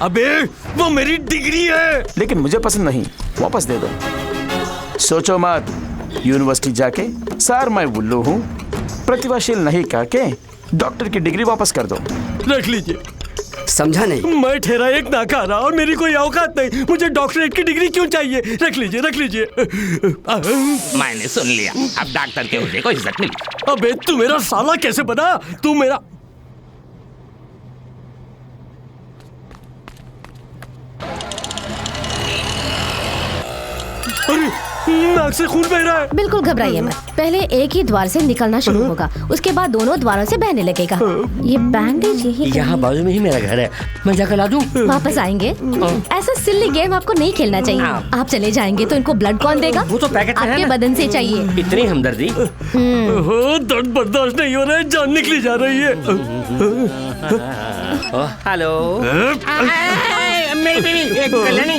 अबे वो मेरी डिग्री है। लेकिन मुझे पसंद नहीं, वापस दे दो। सोचो मत, यूनिवर्सिटी जाके सर मैं उल्लू हूँ, प्रतिभाशील नहीं कह के डॉक्टर की डिग्री वापस कर दो। रख लीजिए। समझा नहीं? मैं ठहरा एक नाकारा और मेरी कोई औकात नहीं। मुझे डॉक्टरेट की डिग्री क्यों चाहिए? रख लीजिए। मैंने सुन लिया, अब डॉक्टर के होने को इज्जत मिली। अबे तू मेरा साला कैसे बना? तू मेरा नाक से खून बह रहा है। बिल्कुल घबराइए मत, पहले एक ही द्वार से निकलना शुरू होगा, उसके बाद दोनों द्वारों से बहने लगेगा। ये बैंडेज यही यहाँ बाजू में ही मेरा घर है, मैं जाकर ला दूँ? वापस आएंगे। ऐसा सिल्ली गेम आपको नहीं खेलना चाहिए। आप चले जाएंगे तो इनको ब्लड कौन देगा? वो तो पैकेट में है आपके ना। बदन से चाहिए। इतनी हमदर्दी। दर्द बर्दाश्त नहीं हो रहा है, जान निकली जा रही है। हेलो, मेरी बीवी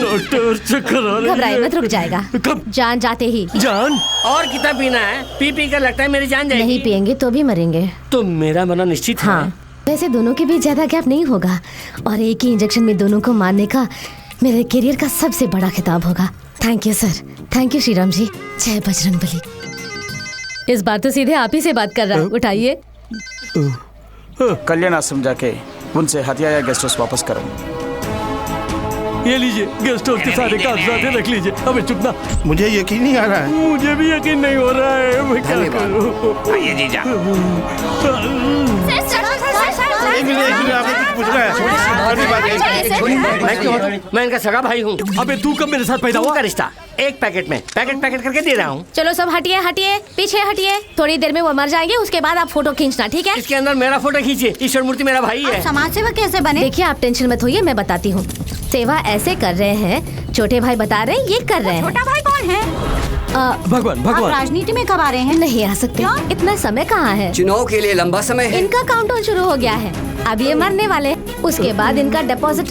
डॉक्टर चक्कर आ रही है। घबराए मत, रुक जाएगा। जान जाते ही। जान? और कितना पीना है? पी कर लगता है मेरी जान जाएगी। नहीं पिएंगे तो भी मरेंगे। तो मेरा मरना निश्चित है। हाँ, वैसे दोनों के बीच ज्यादा गैप नहीं होगा और एक ही इंजेक्शन में दोनों को मारने का मेरे करियर का सबसे बड़ा खिताब होगा। Thank you sir, thank you Shriram ji. जय बजरंगबली। इस बार तो सीधे आप ही से बात कर रहा हूँ, उठाइए। कल्याण आश्रम जाके उनसे हथियाया गेस्ट हाउस वापस करो। ये लीजिए, गेस्ट हाउस के सारे कागजात रख लीजिए। अबे चुप ना। मुझे यकीन नहीं आ रहा है। मुझे भी यकीन नहीं हो रहा है, मैं क्या करूं? आइए जीजा। मैं इनका सगा भाई हूँ। अबे तू कब मेरे साथ पैदा हुआ? का रिश्ता एक पैकेट में पैकेट करके दे रहा हूँ। चलो सब हटिए, पीछे हटिए। थोड़ी देर में वो मर जाएंगे, उसके बाद आप फोटो खींचना, ठीक है? इसके अंदर मेरा फोटो खींचिए। ईश्वर मूर्ति मेरा भाई है। समाज सेवा कैसे बने? देखिए आप टेंशन मत होइए, मैं बताती हूँ। सेवा ऐसे कर रहे हैं, छोटे भाई बता रहे हैं ये कर रहे हैं। छोटा भाई कौन है? भगवान आप राजनीति में कब आ रहे हैं? नहीं आ सकते, इतना समय कहाँ है। चुनाव के लिए लंबा समय है। इनका काउंटडाउन शुरू हो गया है, अब ये मरने वाले, उसके बाद इनका डिपॉजिट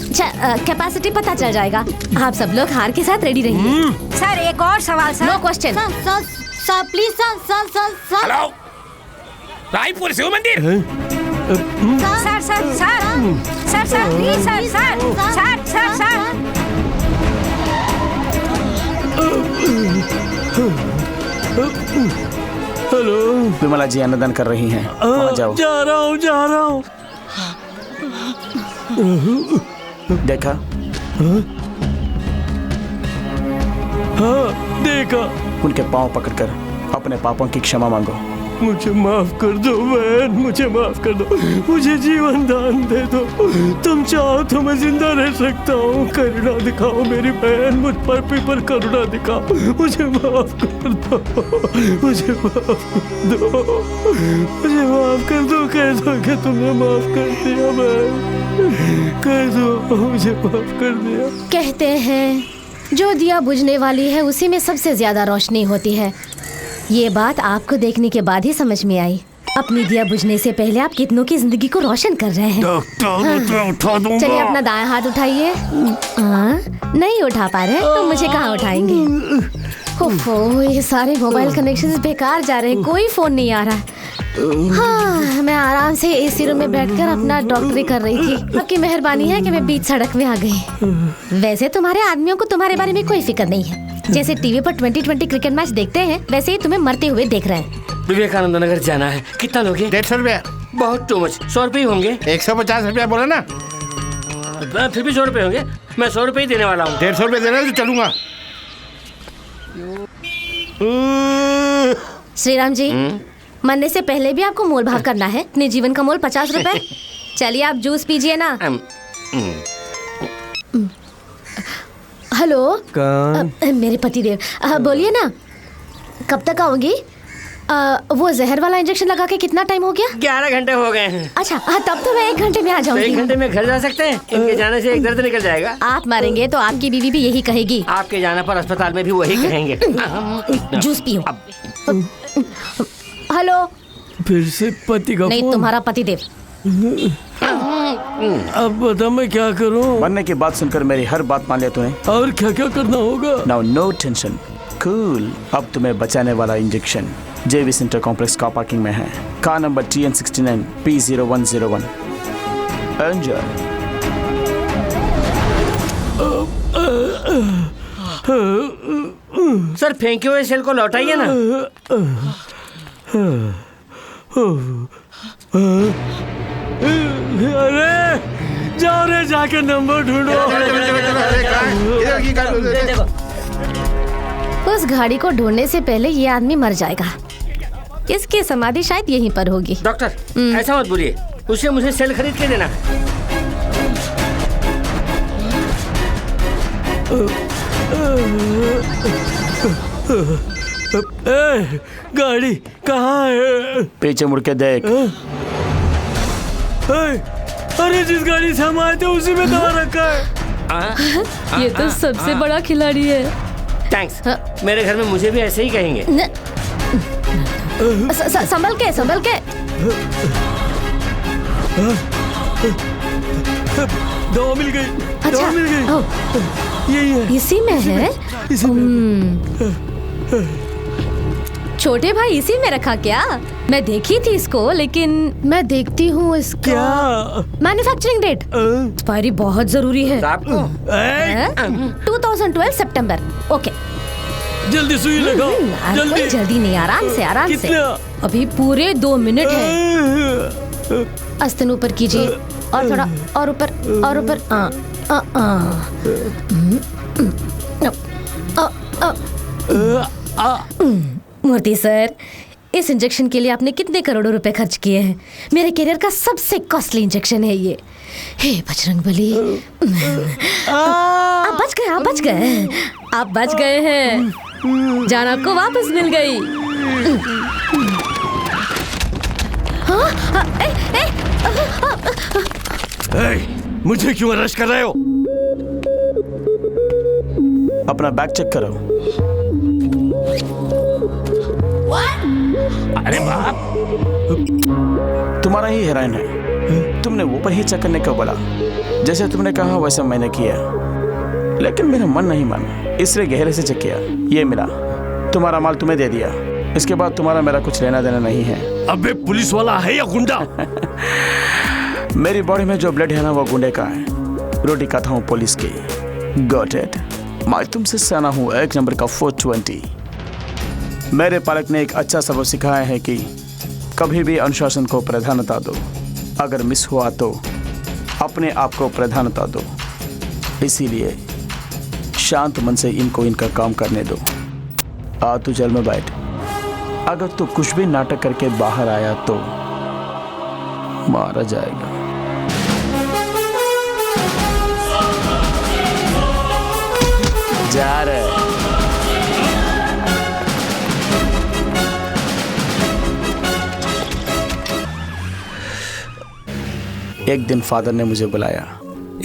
कैपेसिटी पता चल जाएगा। आप सब लोग हार के साथ रेडी रहिए। सर एक और सवाल sir. No question. Sir please sir. Hello, Raipur Shiv Mandir. Sir please sir. Hello, Vimla ji अन्नदान कर रही हैं, वहाँ जाओ। जा रहा हूँ। देखा? हाँ देखा। उनके पाँव पकड़कर अपने पापों की क्षमा मांगो। मुझे माफ कर दो बहन, मुझे माफ कर दो, मुझे जीवन दान दे दो। तुम चाहो तो मैं जिंदा रह सकता हूँ। करुणा दिखाओ मेरी बहन, मुझ पर करुणा दिखाओ। मुझे माफ कर दो, मुझे माफ कर दो। कह दो कि तुमने माफ कर दिया बहन, कह दो मुझे माफ कर दिया। कहते हैं जो दिया बुझने वाली है उसी में सबसे ज्यादा रोशनी होती है। ये बात आपको देखने के बाद ही समझ में आई। अपनी दिया बुझने से पहले आप कितनों की जिंदगी को रोशन कर रहे हैं। उठा दूंगा। चलिए अपना दायां हाथ उठाइए। नहीं उठा पा रहे तो मुझे कहाँ उठाएंगे। ओफो, ये सारे मोबाइल कनेक्शंस बेकार जा रहे हैं, कोई फोन नहीं आ रहा। हाँ, मैं आराम से एसी रूम में बैठकर अपना डॉक्टरी कर रही थी। आपकी मेहरबानी है कि मैं बीच सड़क में आ गई। वैसे तुम्हारे आदमियों को तुम्हारे बारे में कोई फिक्र नहीं है। जैसे टीवी पर 2020 क्रिकेट मैच देखते हैं, वैसे ही तुम्हें मरते हुए देख रहे हैं। विवेकानंद नगर जाना है। कितना लोगे? 150 रुपया। बहुत टू मच। 100 रुपये होंगे। 150 रुपया बोला ना। फिर भी 100 रुपये होंगे। मैं 100 रुपये ही देने वाला हूँ। 150 रुपये देना तो चलूंगा। श्रीराम जी, मरने से पहले भी आपको मोल भाव करना है। अपने जीवन का मोल 50 रुपए। चलिए आप जूस पीजिए ना। हेलो, मेरे पतिदेव, बोलिए ना, कब तक आओगी? वो जहर वाला इंजेक्शन लगा के कितना टाइम हो गया? 11 घंटे हो गए हैं। अच्छा, तब तो मैं 1 घंटे में आ जाऊंगी। 1 घंटे में घर जा सकते हैं? इनके जाने से एक दर्द निकल जाएगा। आप मरेंगे तो आपकी बीवी भी यही कहेगी। आपके जाने पर अस्पताल में भी वही कहेंगे। जूस पियो। हेलो, फिर से पति का नहीं, फोन? तुम्हारा पतिदेव। अब बता मैं क्या करूं? मरने की बात सुनकर मेरी हर बात मान लिया तूने। और क्या क्या करना होगा? Now no tension, cool. अब तुम्हें बचाने वाला इंजेक्शन जेवी सेंटर कॉम्प्लेक्स कार पार्किंग में है। Car number TN69 P0101। Enjoy. Sir फेंके हुए सेल को लौटाइए ना। अरे जाओ रे, जाके नंबर ढूंढो। उस गाड़ी को ढूंढने से पहले ये आदमी मर जाएगा। इसकी समाधि शायद यहीं पर होगी। डॉक्टर ऐसा मत बोलिए, उसे मुझे सेल खरीद के देना। गाड़ी कहाँ है? पीछे मुड़ के देख। अरे जिस गाड़ी से हम आए थे उसी में दवा रखा है। ये तो सबसे बड़ा खिलाड़ी है। थैंक्स। मेरे घर में मुझे भी ऐसे ही कहेंगे। संभल के, संभल के। दवा मिल गई। अच्छा, दवा मिल गई। यही है। इसी में है। छोटे भाई इसी में रखा क्या? मैं देखी थी इसको, लेकिन मैं देखती हूँ इसका क्या? मैन्युफैक्चरिंग डेट, एक्सपायरी बहुत जरूरी है। 2012 सितंबर। ओके, जल्दी सुई लगाओ। जल्दी जल्दी नहीं, आराम से, आराम से। अभी पूरे 2 मिनट है। आस्ते ऊपर कीजिए, और थोड़ा और ऊपर, और ऊपर। मूर्ति सर, इस इंजेक्शन के लिए आपने कितने करोड़ों रुपए खर्च किए हैं? मेरे करियर का सबसे कॉस्टली इंजेक्शन है ये। हे बजरंगबली, आप बच गए, आप बच गए, आप बच गए हैं। जान आपको वापस मिल गई। मुझे क्यों अरेस्ट कर रहे हो? अपना बैग चेक करो। अरे बाप, तुम्हारा ही हेरोइन है। तुमने वो पर ही चेक करने को बोला, जैसे तुमने कहा वैसा मैंने किया, लेकिन मेरा मन नहीं माना, इसलिए गहरे से चेक किया। ये मिला, तुम्हारा माल तुम्हें दे दिया। इसके बाद तुम्हारा मेरा कुछ लेना देना नहीं है। अबे पुलिस वाला है या गुंडा? मेरी बॉडी में जो ब्लड है ना वो गुंडे का है। रोटी खाता हूँ पुलिस की। Got it. मैं तुमसे सना हूँ 1 नंबर का 420। मेरे पालक ने एक अच्छा सबक सिखाया है कि कभी भी अनुशासन को प्राधान्यता दो, अगर मिस हुआ तो अपने आप को प्राधान्यता दो। इसीलिए शांत मन से इनको इनका काम करने दो। आ तू जेल में बैठ। अगर तू कुछ भी नाटक करके बाहर आया तो मारा जाएगा। जा रहे एक दिन फादर ने मुझे बुलाया।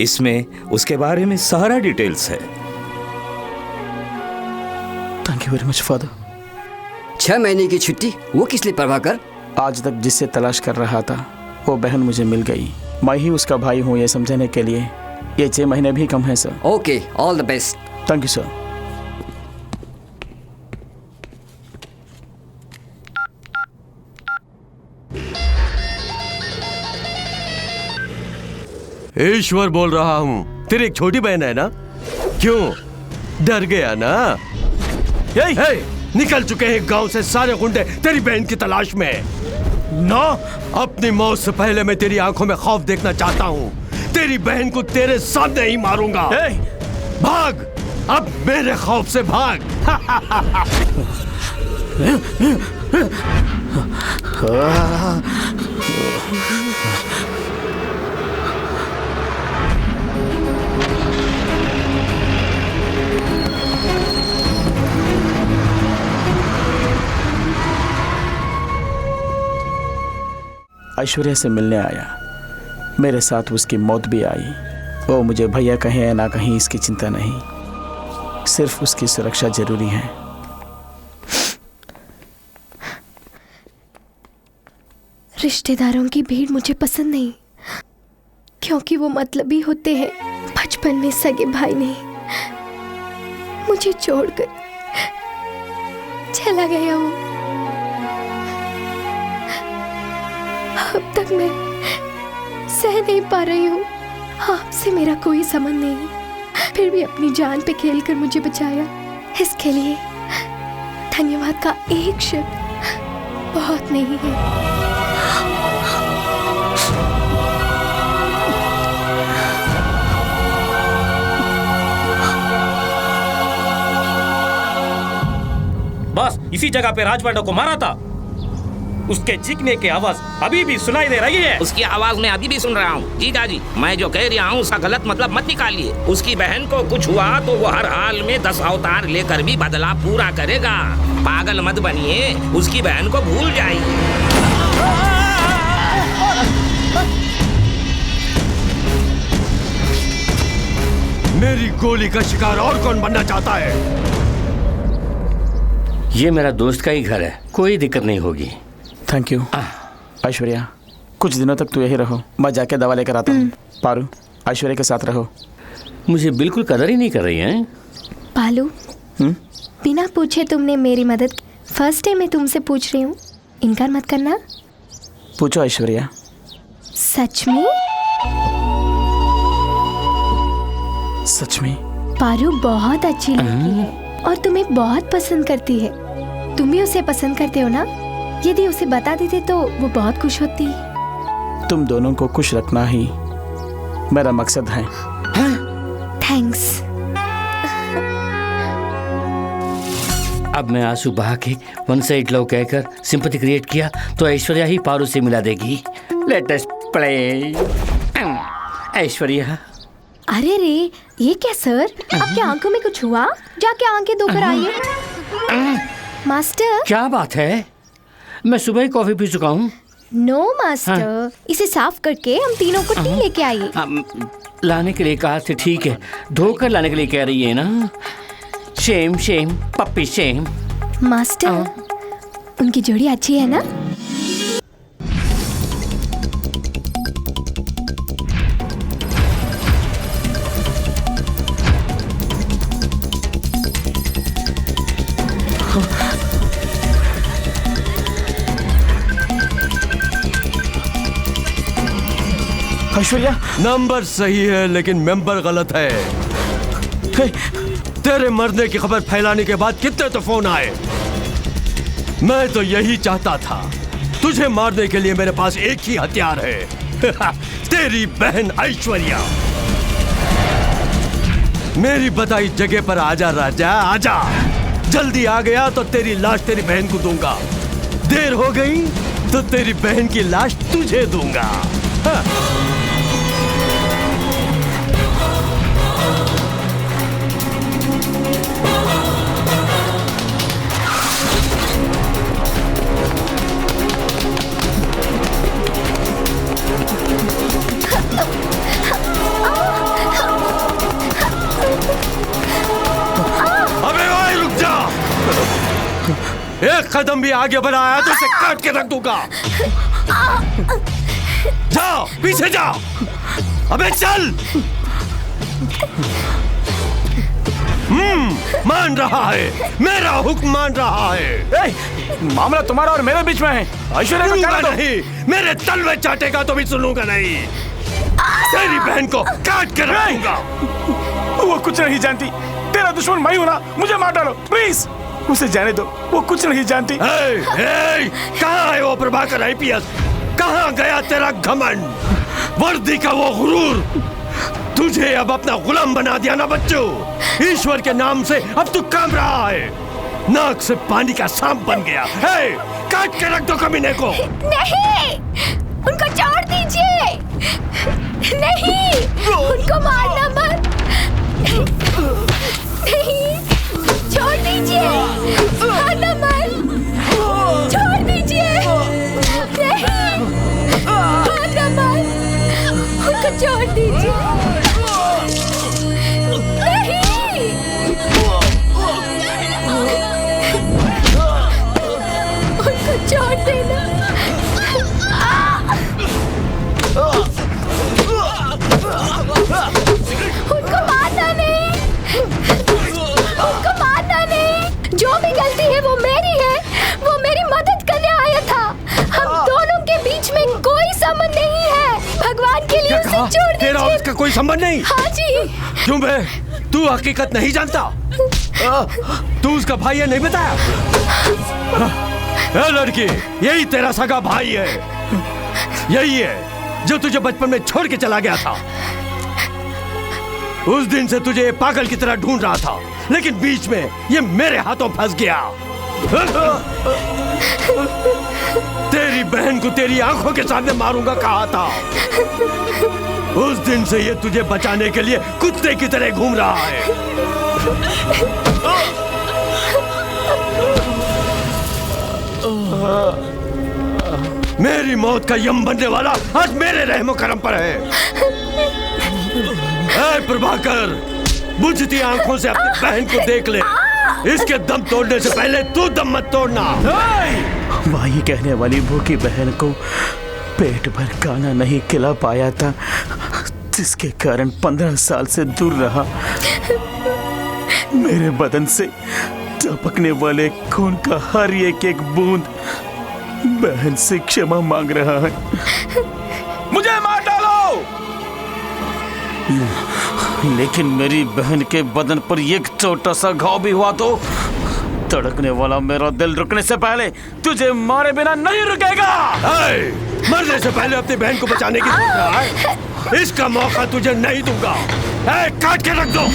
इसमें उसके बारे में सारा डिटेल्स है। Thank you very much father. 6 महीने की छुट्टी, वो किस लिए प्रभाकर? आज तक जिससे तलाश कर रहा था वो बहन मुझे मिल गई। मैं ही उसका भाई हूँ ये समझने के लिए ये 6 महीने भी कम है sir. Okay, all the best. Thank you sir. Ishwar बोल रहा हूँ। तेरी एक छोटी बहन है ना? क्यों डर गया ना? हे, निकल चुके हैं गांव से सारे गुंडे तेरी बहन की तलाश में। ना, अपनी मौत से पहले मैं तेरी आंखों में खौफ देखना चाहता हूँ। तेरी बहन को तेरे सामने ही मारूंगा। भाग, अब मेरे खौफ से भाग। ऐश्वर्या से मिलने आया, मेरे साथ उसकी मौत भी आई। वो मुझे भैया कहें या ना कहीं इसकी चिंता नहीं, सिर्फ उसकी सुरक्षा जरूरी है। रिश्तेदारों की भीड़ मुझे पसंद नहीं, क्योंकि वो मतलबी होते हैं। बचपन में सगे भाई ने मुझे छोड़कर चला गया हूँ। अब तक मैं सह नहीं पा रही हूँ। आपसे मेरा कोई संबंध नहीं, फिर भी अपनी जान पे खेलकर मुझे बचाया। इसके लिए धन्यवाद का एक शब्द बहुत नहीं है। बस इसी जगह पे राज पांडव को मारा था। उसके चीखने की आवाज अभी भी सुनाई दे रही है। उसकी आवाज मैं अभी भी सुन रहा हूँ। जीजा जी, मैं जो कह रहा हूँ उसका गलत मतलब मत निकालिए। उसकी बहन को कुछ हुआ तो वो हर हाल में 10 अवतार लेकर भी बदला पूरा करेगा। पागल मत बनिए, उसकी बहन को भूल जाइए। मेरी गोली का शिकार और कौन बनना चाहता है? ये मेरा दोस्त का ही घर है, कोई दिक्कत नहीं होगी। Thank you. ऐश्वर्या, कुछ दिनों तक तू यही रहो, मैं जाके दवा लेकर आता हूँ। पारू, ऐश्वर्या के साथ रहो। मुझे बिल्कुल कदर ही नहीं कर रही है। पालू, बिना पूछे तुमने मेरी मदद की। फर्स्ट डे मैं तुमसे पूछ रही हूँ, इनकार मत करना। पूछो ऐश्वर्या। सच में? सच में? पारू बहुत अच्छी लड़की है और तुम्हें बहुत पसंद करती है। तुम भी उसे पसंद करते हो ना? यदि उसे बता देते तो वो बहुत खुश होती। तुम दोनों को खुश रखना ही मेरा मकसद है। थैंक्स। अब मैं आंसू बहा के वन साइड लव कहकर सिंपैथी क्रिएट किया तो ऐश्वर्या ही पारू से मिला देगी। Let us play. ऐश्वर्या। अरे रे, ये क्या सर? आपकी आंखों में कुछ हुआ? जाके आंखें धोकर आइए। मास्टर। क्या बात है? मैं सुबह ही कॉफी पी चुका हूँ। नो मास्टर, इसे साफ करके हम तीनों को टी लेके आइए। लाने के लिए कहा थे, ठीक है। धोकर लाने के लिए कह रही है ना? Shem shame puppy shame. Master, उनकी जोड़ी अच्छी है ना? ऐश्वर्या, नंबर सही है लेकिन मेंबर गलत है। तेरे मरने की खबर फैलाने के बाद कितने तो फोन आए। मैं तो यही चाहता था। तुझे मारने के लिए मेरे पास एक ही हथियार है तेरी बहन ऐश्वर्या। मेरी बताई जगह पर आजा राजा, आजा। जल्दी आ गया तो तेरी लाश तेरी बहन को दूंगा। देर हो गई तो तेरी बहन की लाश तुझे दूंगा। एक कदम भी आगे बढ़ाया तो इसे काट के रख दूंगा। जाओ, पीछे जाओ। अबे चल। मान रहा है, मेरा हुक्म मान रहा है। मामला तुम्हारा और मेरे बीच में है। ऐश्वर्या का नहीं, मेरे तलवे चाटेगा तो भी सुनूंगा नहीं। तेरी बहन को काट के रखूंगा। वो कुछ नहीं जानती। तेरा दुश्मन मैं हूं ना, मुझे मार डालो प्लीज। उसे जाने दो, वो कुछ नहीं जानती। कहाँ है वो प्रभाकर आईपीएस? कहाँ गया तेरा घमंड, वर्दी का वो गुरूर? तुझे अब अपना गुलाम बना दिया ना बच्चों। ईश्वर के नाम से अब तू काम रहा है। नाक से पानी का सांप बन गया। काट के रख दो कमीने को। नहीं, उनको छोड़ दीजिए। नहीं, उनको मारना मत। नहीं, छोड़ दीजिए। मारना मत, छोड़ दीजिए। नहीं, मारना मत, उनको छोड़ दीजिए। नहीं, उनको छोड़ देना। उनको मारना नहीं, उनको मारना नहीं। जो भी गलती है वो मेरी है। वो मेरी मदद करने आया था। हम दोनों के बीच में कोई संबंध नहीं है। भगवान के लिए उसे छोड़ दीजिए। तेरा उसका कोई संबंध नहीं? हाँ जी। क्यों बे? तू हकीकत नहीं जानता? तू उसका भाई है, नहीं बताया? लड़की, यही तेरा सगा भाई है। यही है जो तुझे बचपन में छोड़ के चला गया था। उस दिन से तुझे पागल की तरह ढूंढ रहा था, लेकिन बीच में ये मेरे हाथों फंस गया। तेरी बहन को तेरी आंखों के सामने मारूंगा कहा था। उस दिन से ये तुझे बचाने के लिए कुत्ते की तरह घूम रहा है। मेरी मौत का यम बनने वाला आज मेरे रहमो करम पर है। ऐ प्रभाकर, बुझती आंखों से अपनी बहन को देख ले। इसके दम तोड़ने से पहले तू दम मत तोड़ना। वही कहने वाली भूखी बहन को पेट भर खाना नहीं खिला पाया था, जिसके कारण 15 साल से दूर रहा। मेरे बदन से टपकने वाले खून का हर एक बूंद बहन से क्षमा मांग रहा है। मुझे मार डालो। लेकिन मेरी बहन के बदन पर एक छोटा सा घाव भी हुआ तो धड़कने वाला मेरा दिल रुकने से पहले तुझे मारे बिना नहीं रुकेगा। मरने से पहले अपनी बहन को बचाने की सोच रहा है? इसका मौका तुझे नहीं दूंगा। काट के रख दो।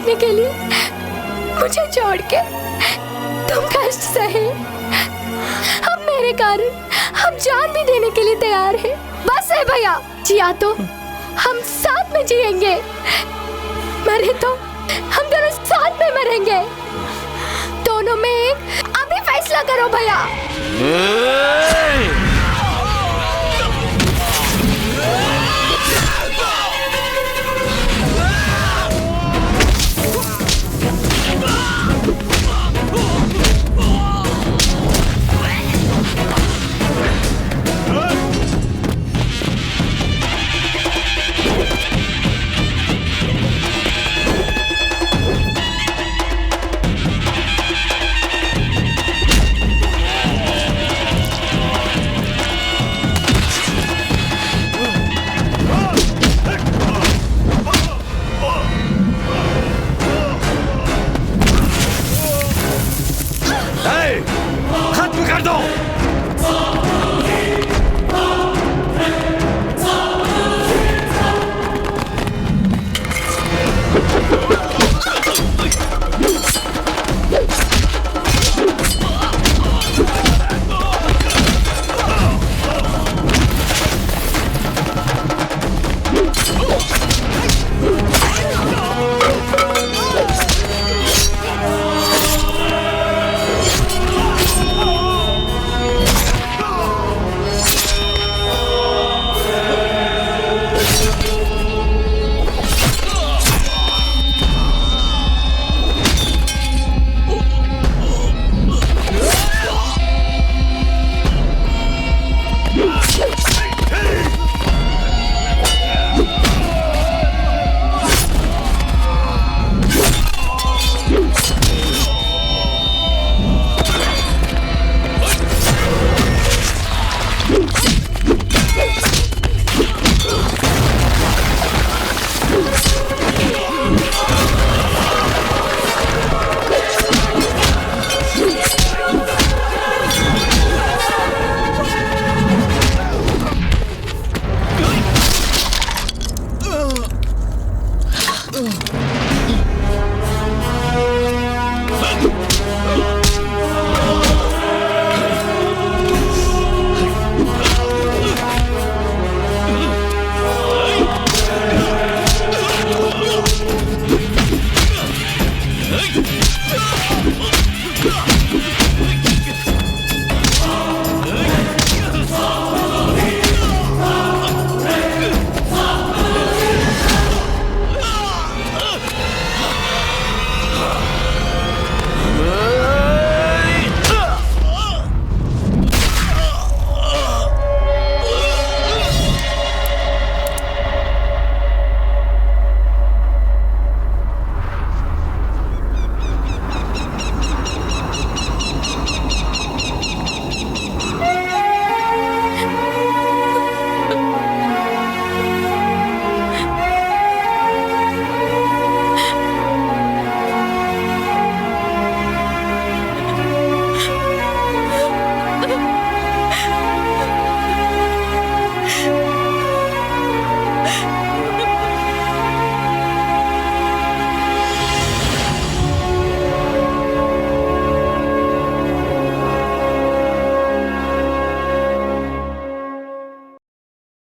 देखने के लिए मुझे छोड़ के तुम कष्ट सहे। अब मेरे कारण हम जान भी देने के लिए तैयार हैं। बस है भैया, जिया तो हम साथ में जिएंगे, मरे तो हम दोनों साथ में मरेंगे। दोनों में एक, अभी फैसला करो भैया।